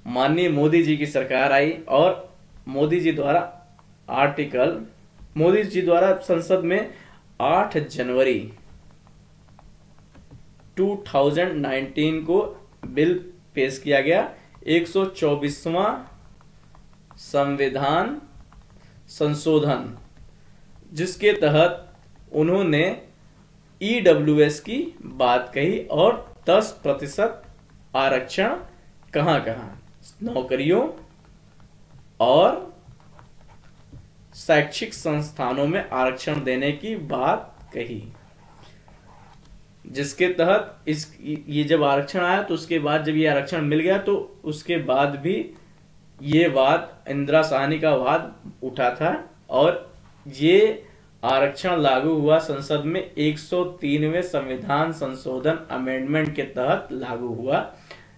माननीय मोदी जी की सरकार आई और मोदी जी द्वारा संसद में 8 जनवरी 2019 को बिल पेश किया गया, 124वां संविधान संशोधन, जिसके तहत उन्होंने EWS की बात कही और 10% आरक्षण कहां? नौकरियों और शैक्षिक संस्थानों में आरक्षण देने की बात कही, जिसके तहत ये जब आरक्षण आया तो उसके बाद जब ये आरक्षण मिल गया तो उसके बाद भी ये वाद, इंदिरा साहनी का वाद उठा था और ये आरक्षण लागू हुआ संसद में 103वें संविधान संशोधन अमेंडमेंट के तहत लागू हुआ,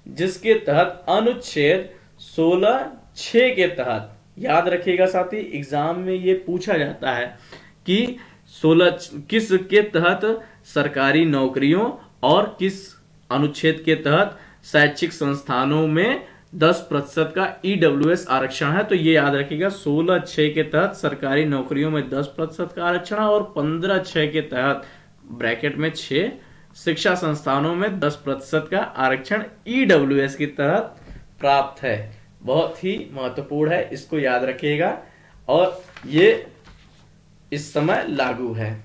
जिसके तहत अनुच्छेद 16(6) के तहत, याद रखिएगा साथी, एग्जाम में ये पूछा जाता है कि 16 किस के तहत सरकारी नौकरियों और किस अनुच्छेद के तहत शैक्षिक संस्थानों में 10% का ईडब्ल्यूएस आरक्षण है। तो ये याद रखिएगा, 16(6) के तहत सरकारी नौकरियों में 10% का आरक्षण है और 15(6) के तहत ब्रैकेट में 6 शिक्षा संस्थानों में 10% का आरक्षण ईडब्ल्यूएस की तहत प्राप्त है। बहुत ही महत्वपूर्ण है, इसको याद रखिएगा और ये इस समय लागू है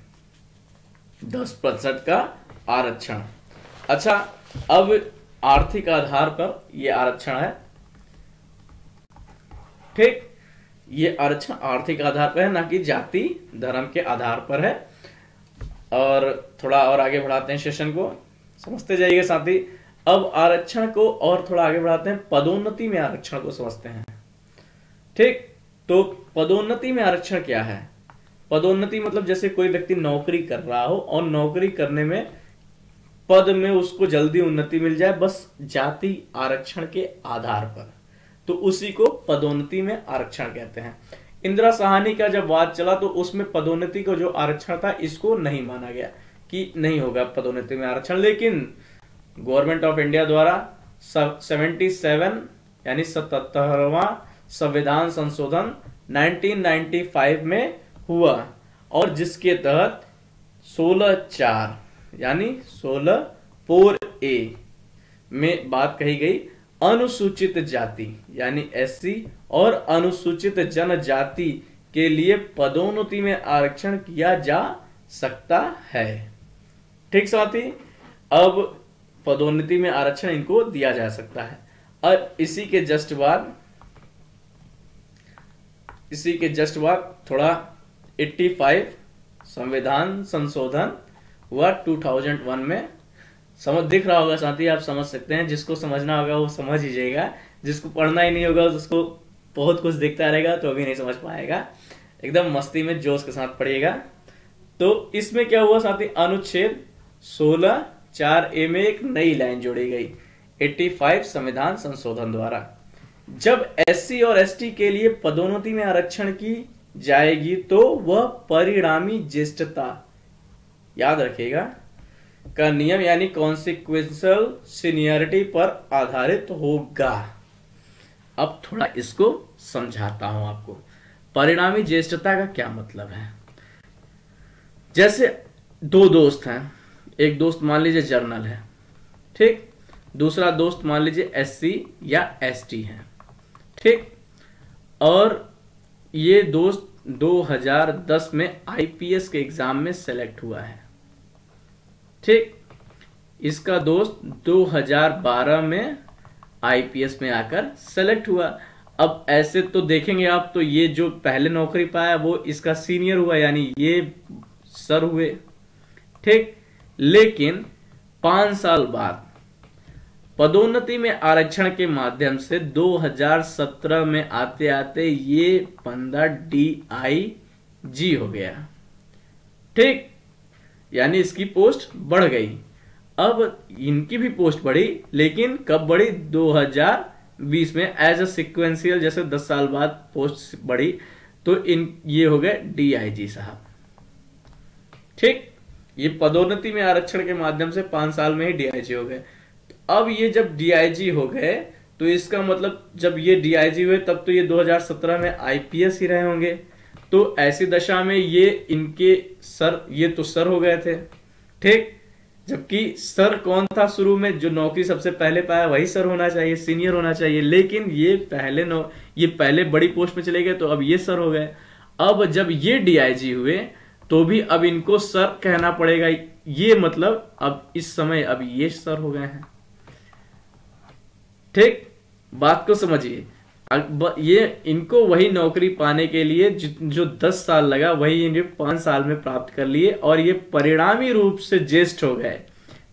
10% का आरक्षण। अच्छा, अब आर्थिक आधार पर यह आरक्षण है। ठीक, ये आरक्षण आर्थिक आधार पर है, ना कि जाति धर्म के आधार पर है। और थोड़ा और आगे बढ़ाते हैं सेशन को, समझते जाइए साथी। अब आरक्षण को और थोड़ा आगे बढ़ाते हैं, पदोन्नति में आरक्षण को समझते हैं। ठीक, तो पदोन्नति में आरक्षण क्या है? पदोन्नति मतलब जैसे कोई व्यक्ति नौकरी कर रहा हो और नौकरी करने में पद में उसको जल्दी उन्नति मिल जाए, बस जाति आरक्षण के आधार पर, तो उसी को पदोन्नति में आरक्षण कहते हैं। इंदिरा साहनी का जब वाद चला तो उसमें पदोन्नति का जो आरक्षण था इसको नहीं माना गया कि नहीं होगा पदोन्नति में आरक्षण, लेकिन गवर्नमेंट ऑफ इंडिया द्वारा 77 यानी 77वां संविधान संशोधन 1995 में हुआ और जिसके तहत 16(4) यानी 16(4)A में बात कही गई, अनुसूचित जाति यानी एससी और अनुसूचित जनजाति के लिए पदोन्नति में आरक्षण किया जा सकता है। ठीक साथी, अब पदोन्नति में आरक्षण इनको दिया जा सकता है। और इसी के जस्ट बाद थोड़ा 85 संविधान संशोधन हुआ 2001 में। समझ दिख रहा होगा साथी, आप समझ सकते हैं, जिसको समझना होगा वो समझ ही जाएगा, जिसको पढ़ना ही नहीं होगा उसको बहुत कुछ दिखता रहेगा तो अभी नहीं समझ पाएगा। एकदम मस्ती में जोश के साथ पढ़िएगा। तो इसमें क्या हुआ साथी, अनुच्छेद 16(4)A में एक नई लाइन जोड़ी गई 85 संविधान संशोधन द्वारा। जब एससी और एसटी के लिए पदोन्नति में आरक्षण की जाएगी तो वह परिणामी ज्येष्ठता, याद रखिएगा, का नियम यानी कॉन्सिक्वेंशियल सीनियरिटी पर आधारित होगा। अब थोड़ा इसको समझाता हूं आपको। परिणामी ज्येष्ठता का क्या मतलब है? जैसे दो दोस्त हैं, एक दोस्त मान लीजिए जर्नल है, ठीक, दूसरा दोस्त मान लीजिए एससी या एसटी है, ठीक, और ये दोस्त 2010 में आईपीएस के एग्जाम में सेलेक्ट हुआ है, ठीक, इसका दोस्त 2012 में आईपीएस में आकर सेलेक्ट हुआ। अब ऐसे तो देखेंगे आप, तो ये जो पहले नौकरी पाया वो इसका सीनियर हुआ, यानी ये सर हुए, ठीक, लेकिन 5 साल बाद पदोन्नति में आरक्षण के माध्यम से 2017 में आते आते ये 15 DIG हो गया, ठीक, यानी इसकी पोस्ट बढ़ गई। अब इनकी भी पोस्ट बढ़ी, लेकिन कब बढ़ी? 2020 में एज अ सिक्वेंशियल, जैसे 10 साल बाद पोस्ट बढ़ी, तो ये हो गए DIG साहब, ठीक। ये पदोन्नति में आरक्षण के माध्यम से 5 साल में ही DIG हो गए। अब ये जब DIG हो गए तो इसका मतलब जब ये DIG हुए तब तो ये 2017 में आईपीएस ही रहे होंगे। तो ऐसी दशा में ये इनके सर, ये तो सर हो गए थे, ठीक, जबकि सर कौन था शुरू में? जो नौकरी सबसे पहले पाया वही सर होना चाहिए, सीनियर होना चाहिए, लेकिन ये पहले बड़ी पोस्ट में चले गए तो अब ये सर हो गए। अब जब ये DIG हुए तो भी अब इनको सर कहना पड़ेगा, ये मतलब अब इस समय अब ये सर हो गए हैं, ठीक, बात को समझिए। ये इनको वही नौकरी पाने के लिए जो 10 साल लगा वही इन्हें 5 साल में प्राप्त कर लिए और ये परिणामी रूप से ज्येष्ठ हो गए,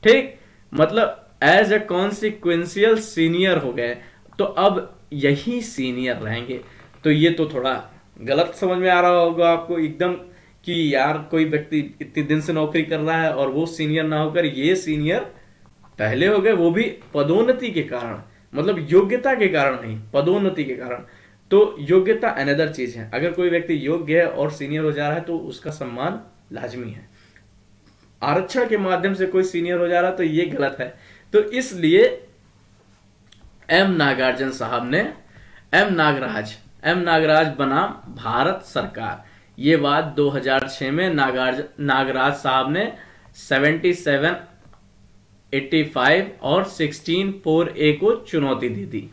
ठीक, मतलब एज ए कॉन्सिक्वेंशियल सीनियर हो गए। तो अब यही सीनियर रहेंगे। तो ये तो थोड़ा गलत समझ में आ रहा होगा आपको एकदम कि यार कोई व्यक्ति इतने दिन से नौकरी कर रहा है और वो सीनियर ना होकर ये सीनियर पहले हो गए, वो भी पदोन्नति के कारण, मतलब योग्यता के कारण नहीं, पदोन्नति के कारण। तो योग्यता अनदर चीज है। अगर कोई व्यक्ति योग्य है और सीनियर हो जा रहा है तो उसका सम्मान लाजमी है। आरक्षण के माध्यम से कोई सीनियर हो जा रहा तो ये गलत है। तो इसलिए एम नागराज बनाम भारत सरकार, ये बात 2006 में नागराज साहब ने 77, 85 और 16(4)(a) को चुनौती दी थी।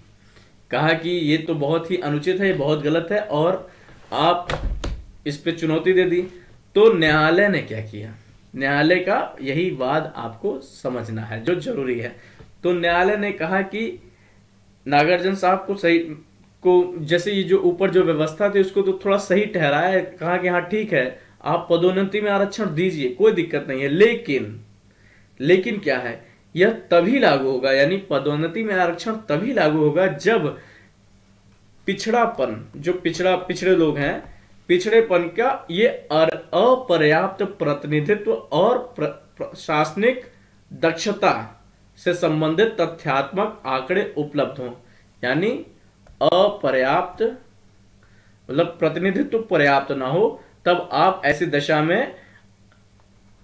कहा कि ये तो बहुत ही अनुचित है, ये बहुत गलत है और आप इस पे चुनौती दे दी। तो न्यायालय ने क्या किया, न्यायालय का यही वाद आपको समझना है जो जरूरी है। तो न्यायालय ने कहा कि नागार्जुन साहब को सही को, जैसे ये जो ऊपर जो व्यवस्था थी उसको तो थोड़ा सही ठहराया, कहा कि हाँ ठीक है आप पदोन्नति में आरक्षण दीजिए, कोई दिक्कत नहीं है, लेकिन क्या है, यह तभी लागू होगा, यानी पदोन्नति में आरक्षण तभी लागू होगा जब पिछड़ापन, जो पिछड़े लोग हैं, पिछड़ेपन का ये अपर्याप्त प्रतिनिधित्व और प्रशासनिक दक्षता से संबंधित तथ्यात्मक आंकड़े उपलब्ध हों। यानी अपर्याप्त मतलब प्रतिनिधित्व पर्याप्त ना हो, तब आप ऐसी दशा में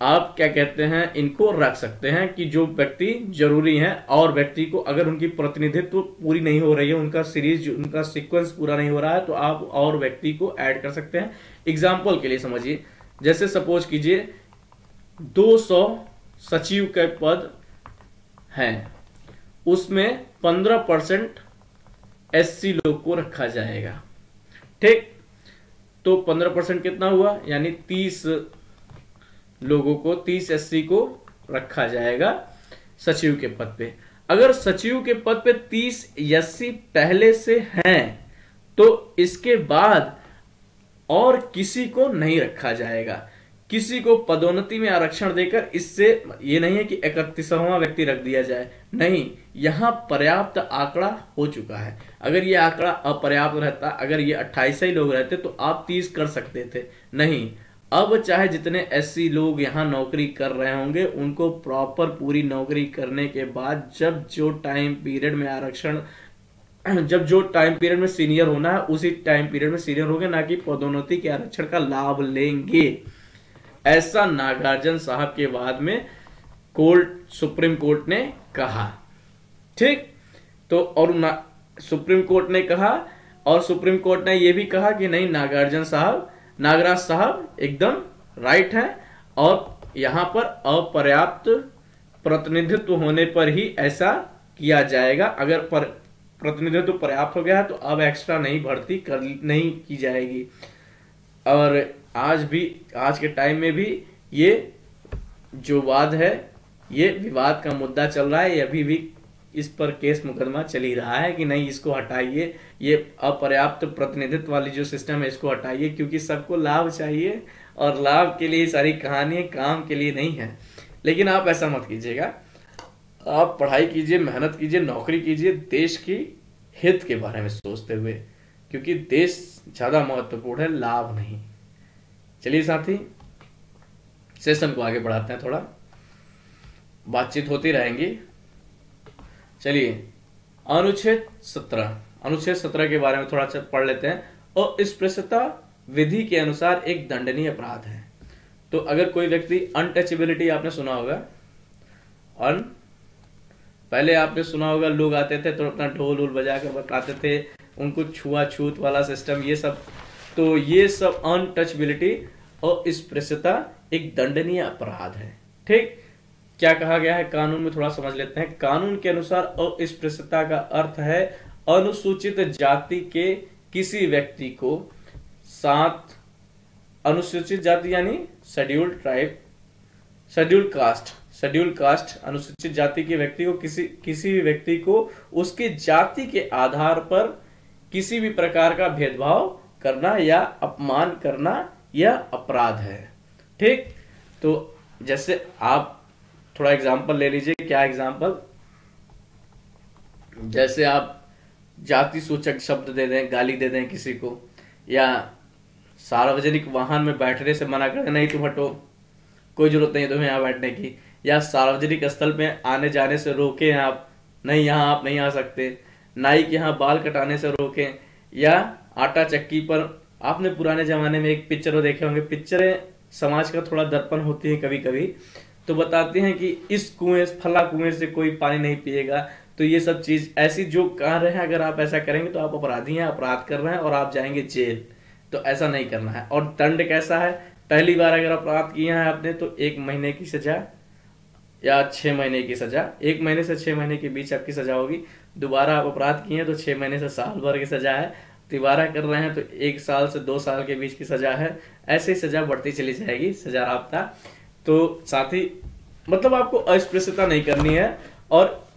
आप क्या कहते हैं, इनको रख सकते हैं कि जो व्यक्ति जरूरी हैं और व्यक्ति को अगर उनकी प्रतिनिधित्व पूरी नहीं हो रही है, उनका सीरीज, उनका सीक्वेंस पूरा नहीं हो रहा है, तो आप और व्यक्ति को ऐड कर सकते हैं। एग्जाम्पल के लिए समझिए, जैसे सपोज कीजिए 200 सचिव के पद हैं, उसमें 15% SC लोग को रखा जाएगा। ठीक, तो 15% कितना हुआ, यानी 30 लोगों को, 30 SC को रखा जाएगा सचिव के पद पे। अगर सचिव के पद पे 30 SC पहले से हैं तो इसके बाद और किसी को नहीं रखा जाएगा, किसी को पदोन्नति में आरक्षण देकर, इससे ये नहीं है कि 31वां व्यक्ति रख दिया जाए, नहीं, यहां पर्याप्त आंकड़ा हो चुका है। अगर ये आंकड़ा अपर्याप्त रहता, अगर ये 28 ही लोग रहते तो आप 30 कर सकते थे, नहीं, अब चाहे जितने SC लोग यहां नौकरी कर रहे होंगे, उनको प्रॉपर पूरी नौकरी करने के बाद जब जो टाइम पीरियड में आरक्षण, जब जो टाइम पीरियड में सीनियर होना है उसी टाइम पीरियड में सीनियर होंगे, ना कि पदोन्नति के आरक्षण का लाभ लेंगे। ऐसा नागार्जुन साहब के बाद में सुप्रीम कोर्ट ने कहा। ठीक, तो और सुप्रीम कोर्ट ने कहा, और सुप्रीम कोर्ट ने यह भी कहा कि नहीं, नागराज साहब एकदम राइट हैं और यहां पर अपर्याप्त प्रतिनिधित्व होने पर ही ऐसा किया जाएगा। अगर प्रतिनिधित्व पर्याप्त हो गया तो अब एक्स्ट्रा नहीं भर्ती नहीं की जाएगी। और आज के टाइम में भी ये जो वाद है, ये विवाद का मुद्दा चल रहा है, ये अभी भी इस पर केस मुकदमा चल ही रहा है कि नहीं, इसको हटाइए, ये अपर्याप्त प्रतिनिधित्व वाली जो सिस्टम है इसको हटाइए, क्योंकि सबको लाभ चाहिए और लाभ के लिए सारी कहानी काम के लिए नहीं है। लेकिन आप ऐसा मत कीजिएगा, आप पढ़ाई कीजिए, मेहनत कीजिए, नौकरी कीजिए देश की हित के बारे में सोचते हुए, क्योंकि देश ज्यादा महत्वपूर्ण है, लाभ नहीं। चलिए साथी, सेशन को आगे बढ़ाते हैं, थोड़ा बातचीत होती रहेंगी। चलिए, अनुच्छेद 17 के बारे में थोड़ा पढ़ लेते हैं। अस्पृश्यता विधि के अनुसार एक दंडनीय अपराध है। तो अगर कोई व्यक्ति, अनटचेबिलिटी आपने सुना होगा, पहले आपने सुना होगा, लोग आते थे तो अपना ढोल वोल बजा कर बताते थे, उनको छुआछूत वाला सिस्टम, ये सब, तो ये सब अनटचेबिलिटी और अस्पृश्यता एक दंडनीय अपराध है। ठीक, क्या कहा गया है कानून में, थोड़ा समझ लेते हैं। कानून के अनुसार अस्पृश्यता का अर्थ है अनुसूचित जाति के किसी व्यक्ति को साथ, अनुसूचित जाति यानी शेड्यूल्ड ट्राइब, शेड्यूल कास्ट, अनुसूचित जाति के व्यक्ति को, किसी भी व्यक्ति को उसके जाति के आधार पर किसी भी प्रकार का भेदभाव करना या अपमान करना यह अपराध है। ठीक, तो जैसे आप थोड़ा एग्जाम्पल ले लीजिए। क्या एग्जाम्पल? जैसे आप जाति सूचक शब्द दे दें, गाली दे दें किसी को, या सार्वजनिक वाहन में बैठने से मना कर दें, नहीं तुम हटो, कोई जरूरत नहीं है तुम्हें यहाँ बैठने की, या सार्वजनिक स्थल में आने जाने से रोकें आप, नहीं यहाँ आप नहीं आ सकते, नाई के यहाँ बाल कटाने से रोकें, या आटा चक्की पर, आपने पुराने जमाने में एक पिक्चर देखे होंगे, पिक्चरें समाज का थोड़ा दर्पण होती है कभी कभी, तो बताते हैं कि इस कुएं फला कुएं से कोई पानी नहीं पिएगा। तो ये सब चीज ऐसी जो कार्य है, अगर आप ऐसा करेंगे तो आप अपराधी हैं, अपराध कर रहे हैं और आप जाएंगे जेल। तो ऐसा नहीं करना है। और दंड कैसा है, पहली बार अगर अपराध किया है आपने तो 1 महीने की सजा या 6 महीने की सजा, 1 महीने से 6 महीने के बीच आपकी सजा होगी। दोबारा आप अपराध किए हैं तो 6 महीने से साल भर की सजा है। दोबारा कर रहे हैं तो 1 साल से 2 साल के बीच की सजा है। ऐसे ही सजा बढ़ती चली जाएगी, सजा राब्ता। तो साथ ही मतलब आपको अस्पृश्यता नहीं करनी है, और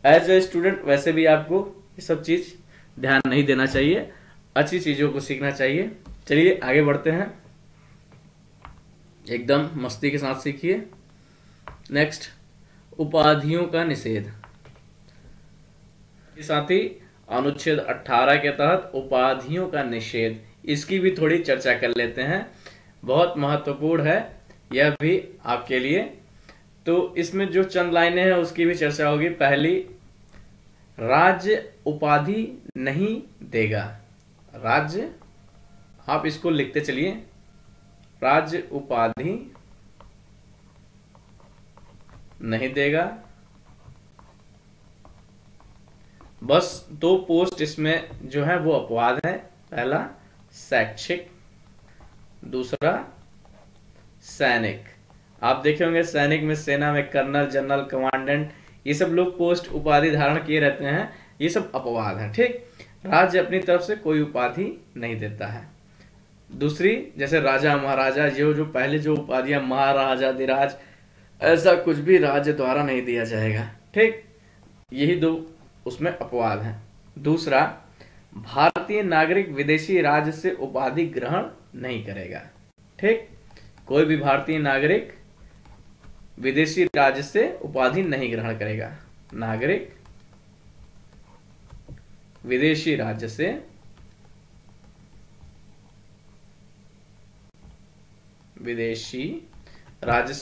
एज ए स्टूडेंट वैसे भी आपको ये सब चीज ध्यान नहीं देना चाहिए, अच्छी चीजों को सीखना चाहिए। चलिए आगे बढ़ते हैं, एकदम मस्ती के साथ सीखिए। नेक्स्ट, उपाधियों का निषेध। साथ ही अनुच्छेद 18 के तहत उपाधियों का निषेध, इसकी भी थोड़ी चर्चा कर लेते हैं, बहुत महत्वपूर्ण है यह भी आपके लिए। तो इसमें जो चंद लाइनें हैं उसकी भी चर्चा होगी। पहली, राज्य उपाधि नहीं देगा। राज्य, आप इसको लिखते चलिए, राज्य उपाधि नहीं देगा। बस 2 पोस्ट इसमें जो है वो अपवाद है। पहला शैक्षिक, दूसरा सैनिक। आप देखे होंगे सैनिक में सेना में कर्नल, जनरल, कमांडेंट, ये सब लोग पोस्ट उपाधि धारण किए रहते हैं, ये सब अपवाद है। ठीक, राज्य अपनी तरफ से कोई उपाधि नहीं देता है। दूसरी, जैसे राजा महाराजा, जो पहले जो उपाधियां महाराजा धीराज, ऐसा कुछ भी राज्य द्वारा नहीं दिया जाएगा। ठीक, यही 2 उसमें अपवाद हैं। दूसरा, भारतीय नागरिक विदेशी राज्य से उपाधि ग्रहण नहीं करेगा। ठीक, कोई भी भारतीय नागरिक विदेशी राज्य से उपाधि नहीं ग्रहण करेगा। नागरिक विदेशी राज्य से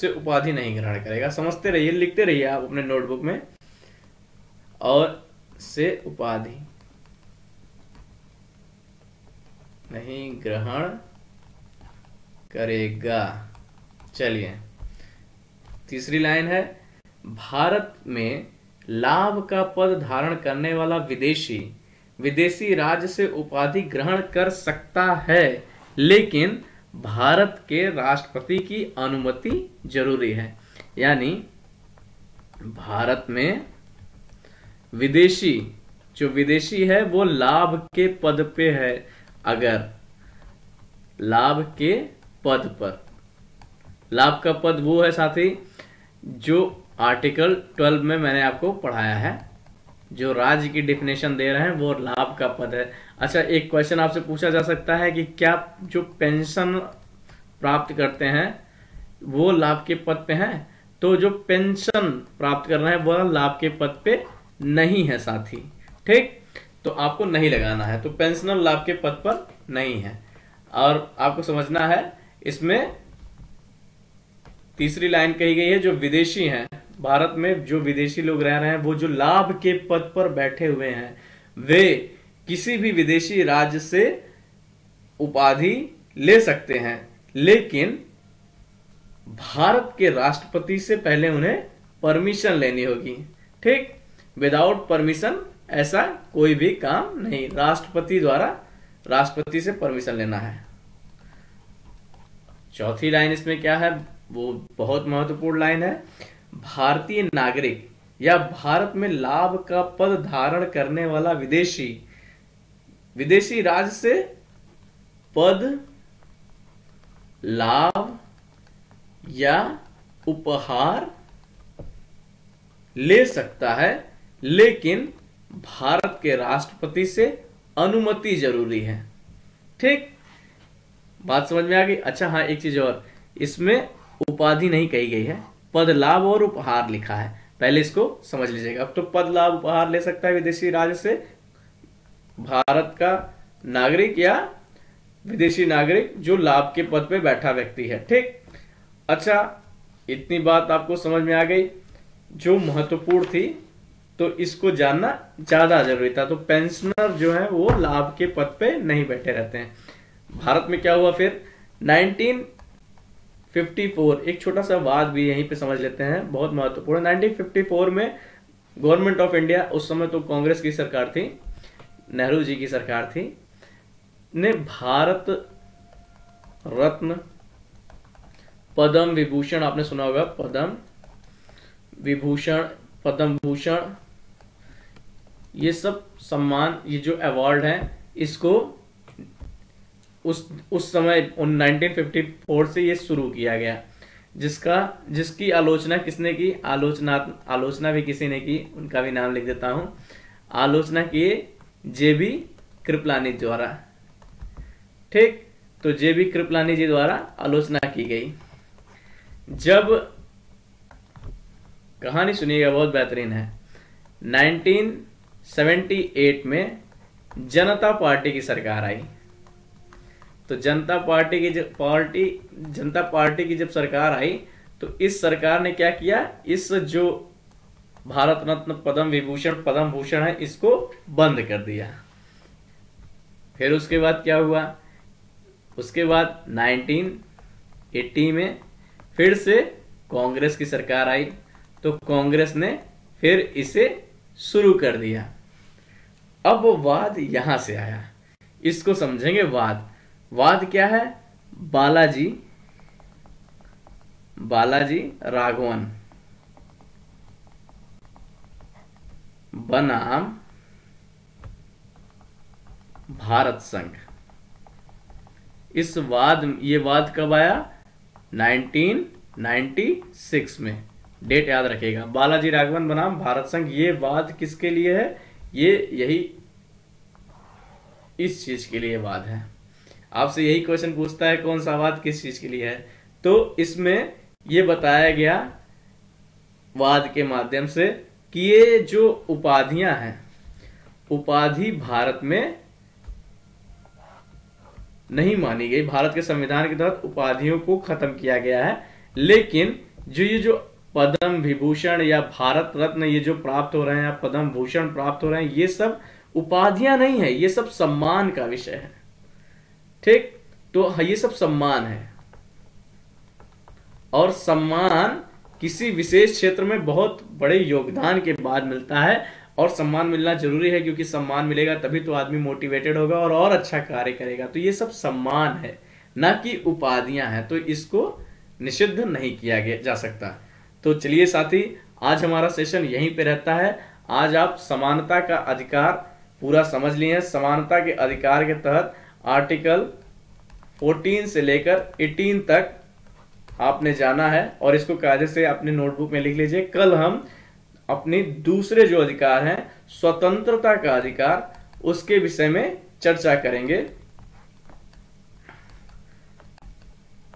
उपाधि नहीं ग्रहण करेगा। समझते रहिए, लिखते रहिए आप अपने नोटबुक में, और से उपाधि नहीं ग्रहण करेगा। चलिए, तीसरी लाइन है, भारत में लाभ का पद धारण करने वाला विदेशी राज्य से उपाधि ग्रहण कर सकता है, लेकिन भारत के राष्ट्रपति की अनुमति जरूरी है। यानी भारत में विदेशी है वो लाभ के पद पे है। अगर लाभ के पद पर, लाभ का पद वो है साथी जो आर्टिकल 12 में मैंने आपको पढ़ाया है, जो राज्य की डिफिनेशन दे रहे हैं वो लाभ का पद है। अच्छा, एक क्वेश्चन आपसे पूछा जा सकता है कि क्या जो पेंशन प्राप्त करते हैं वो लाभ के पद पे हैं? तो जो पेंशन प्राप्त कर रहे हैं वो लाभ के पद पे नहीं है साथी। ठीक, तो आपको नहीं लगाना है, तो पेंशनर लाभ के पद पर नहीं है। और आपको समझना है इसमें तीसरी लाइन कही गई है, जो विदेशी हैं, भारत में जो विदेशी लोग रह रहे हैं वो जो लाभ के पद पर बैठे हुए हैं, वे किसी भी विदेशी राज्य से उपाधि ले सकते हैं, लेकिन भारत के राष्ट्रपति से पहले उन्हें परमिशन लेनी होगी। ठीक, विदाउट परमिशन ऐसा कोई भी काम नहीं, राष्ट्रपति से परमिशन लेना है। चौथी लाइन इसमें क्या है, वो बहुत महत्वपूर्ण लाइन है, भारतीय नागरिक या भारत में लाभ का पद धारण करने वाला विदेशी राज्य से पद, लाभ या उपहार ले सकता है, लेकिन भारत के राष्ट्रपति से अनुमति जरूरी है। ठीक, बात समझ में आ गई? अच्छा हाँ, एक चीज और, इसमें उपाधि नहीं कही गई है, पद, लाभ और उपहार लिखा है, पहले इसको समझ लीजिएगा। अब तो पद, लाभ, उपहार ले सकता है विदेशी राज्य से भारत का नागरिक या विदेशी नागरिक जो लाभ के पद पे बैठा व्यक्ति है। ठीक, अच्छा, इतनी बात आपको समझ में आ गई जो महत्वपूर्ण थी, तो इसको जानना ज्यादा जरूरी था। तो पेंशनर जो है वो लाभ के पद पे नहीं बैठे रहते हैं। भारत में क्या हुआ फिर, 1954, एक छोटा सा वाद भी यहीं पे समझ लेते हैं, बहुत महत्वपूर्ण। 1954 में गवर्नमेंट ऑफ इंडिया, उस समय तो कांग्रेस की सरकार थी, नेहरू जी की सरकार थी, ने भारत रत्न, पद्म विभूषण, आपने सुना होगा पद्म विभूषण, पद्म भूषण, ये सब सम्मान, ये जो अवार्ड है, इसको उस समय 1954 से ये शुरू किया गया, जिसकी आलोचना किसने की, आलोचना भी किसी ने की, उनका भी नाम लिख देता हूं। आलोचना किए जेबी कृपलानी द्वारा। ठीक, तो जेबी कृपलानी जी द्वारा आलोचना की गई। जब कहानी सुनिएगा, बहुत बेहतरीन है। 1978 में जनता पार्टी की सरकार आई। तो जनता पार्टी की जब सरकार आई, तो इस सरकार ने क्या किया, इस जो भारत रत्न, पद्म विभूषण, पद्म भूषण है, इसको बंद कर दिया। फिर उसके बाद क्या हुआ, उसके बाद 1980 में फिर से कांग्रेस की सरकार आई, तो कांग्रेस ने फिर इसे शुरू कर दिया। अब वाद यहां से आया, इसको समझेंगे। वाद क्या है, बालाजी राघवन बनाम भारत संघ। ये वाद कब आया, 1996 में, डेट याद रखिएगा। बालाजी राघवन बनाम भारत संघ, ये वाद किसके लिए है, यही इस चीज के लिए वाद है। आपसे यही क्वेश्चन पूछता है कौन सा वाद किस चीज के लिए है, तो इसमें यह बताया गया वाद के माध्यम से कि ये जो उपाधियां हैं, उपाधि भारत में नहीं मानी गई। भारत के संविधान के तहत उपाधियों को खत्म किया गया है, लेकिन ये जो पद्म विभूषण या भारत रत्न ये जो प्राप्त हो रहे हैं, या पद्म भूषण प्राप्त हो रहे हैं, ये सब उपाधियां नहीं है, ये सब सम्मान का विषय है। ठीक, तो ये सब सम्मान है, और सम्मान किसी विशेष क्षेत्र में बहुत बड़े योगदान के बाद मिलता है, और सम्मान मिलना जरूरी है, क्योंकि सम्मान मिलेगा तभी तो आदमी मोटिवेटेड होगा और अच्छा कार्य करेगा। तो ये सब सम्मान है, ना कि उपाधियां हैं, तो इसको निषिद्ध नहीं किया जा सकता। तो चलिए साथी, आज हमारा सेशन यहीं पे रहता है। आज आप समानता का अधिकार पूरा समझ लिए हैं। समानता के अधिकार के तहत आर्टिकल 14 से लेकर 18 तक आपने जाना है, और इसको कायदे से अपने नोटबुक में लिख लीजिए। कल हम अपने दूसरे जो अधिकार हैं, स्वतंत्रता का अधिकार, उसके विषय में चर्चा करेंगे।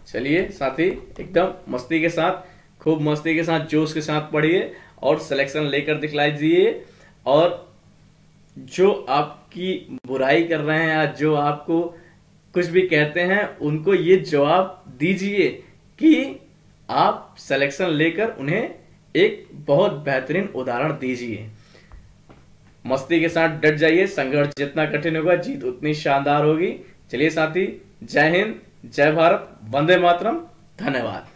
चलिए साथी, एकदम मस्ती के साथ, खूब मस्ती के साथ, जोश के साथ पढ़िए और सिलेक्शन लेकर दिखलाई दीजिए। और जो आपकी बुराई कर रहे हैं या जो आपको कुछ भी कहते हैं, उनको ये जवाब दीजिए कि आप सिलेक्शन लेकर उन्हें एक बहुत बेहतरीन उदाहरण दीजिए। मस्ती के साथ डट जाइए, संघर्ष जितना कठिन होगा जीत उतनी शानदार होगी। चलिए साथी, जय हिंद, जय भारत, वंदे मातरम, धन्यवाद।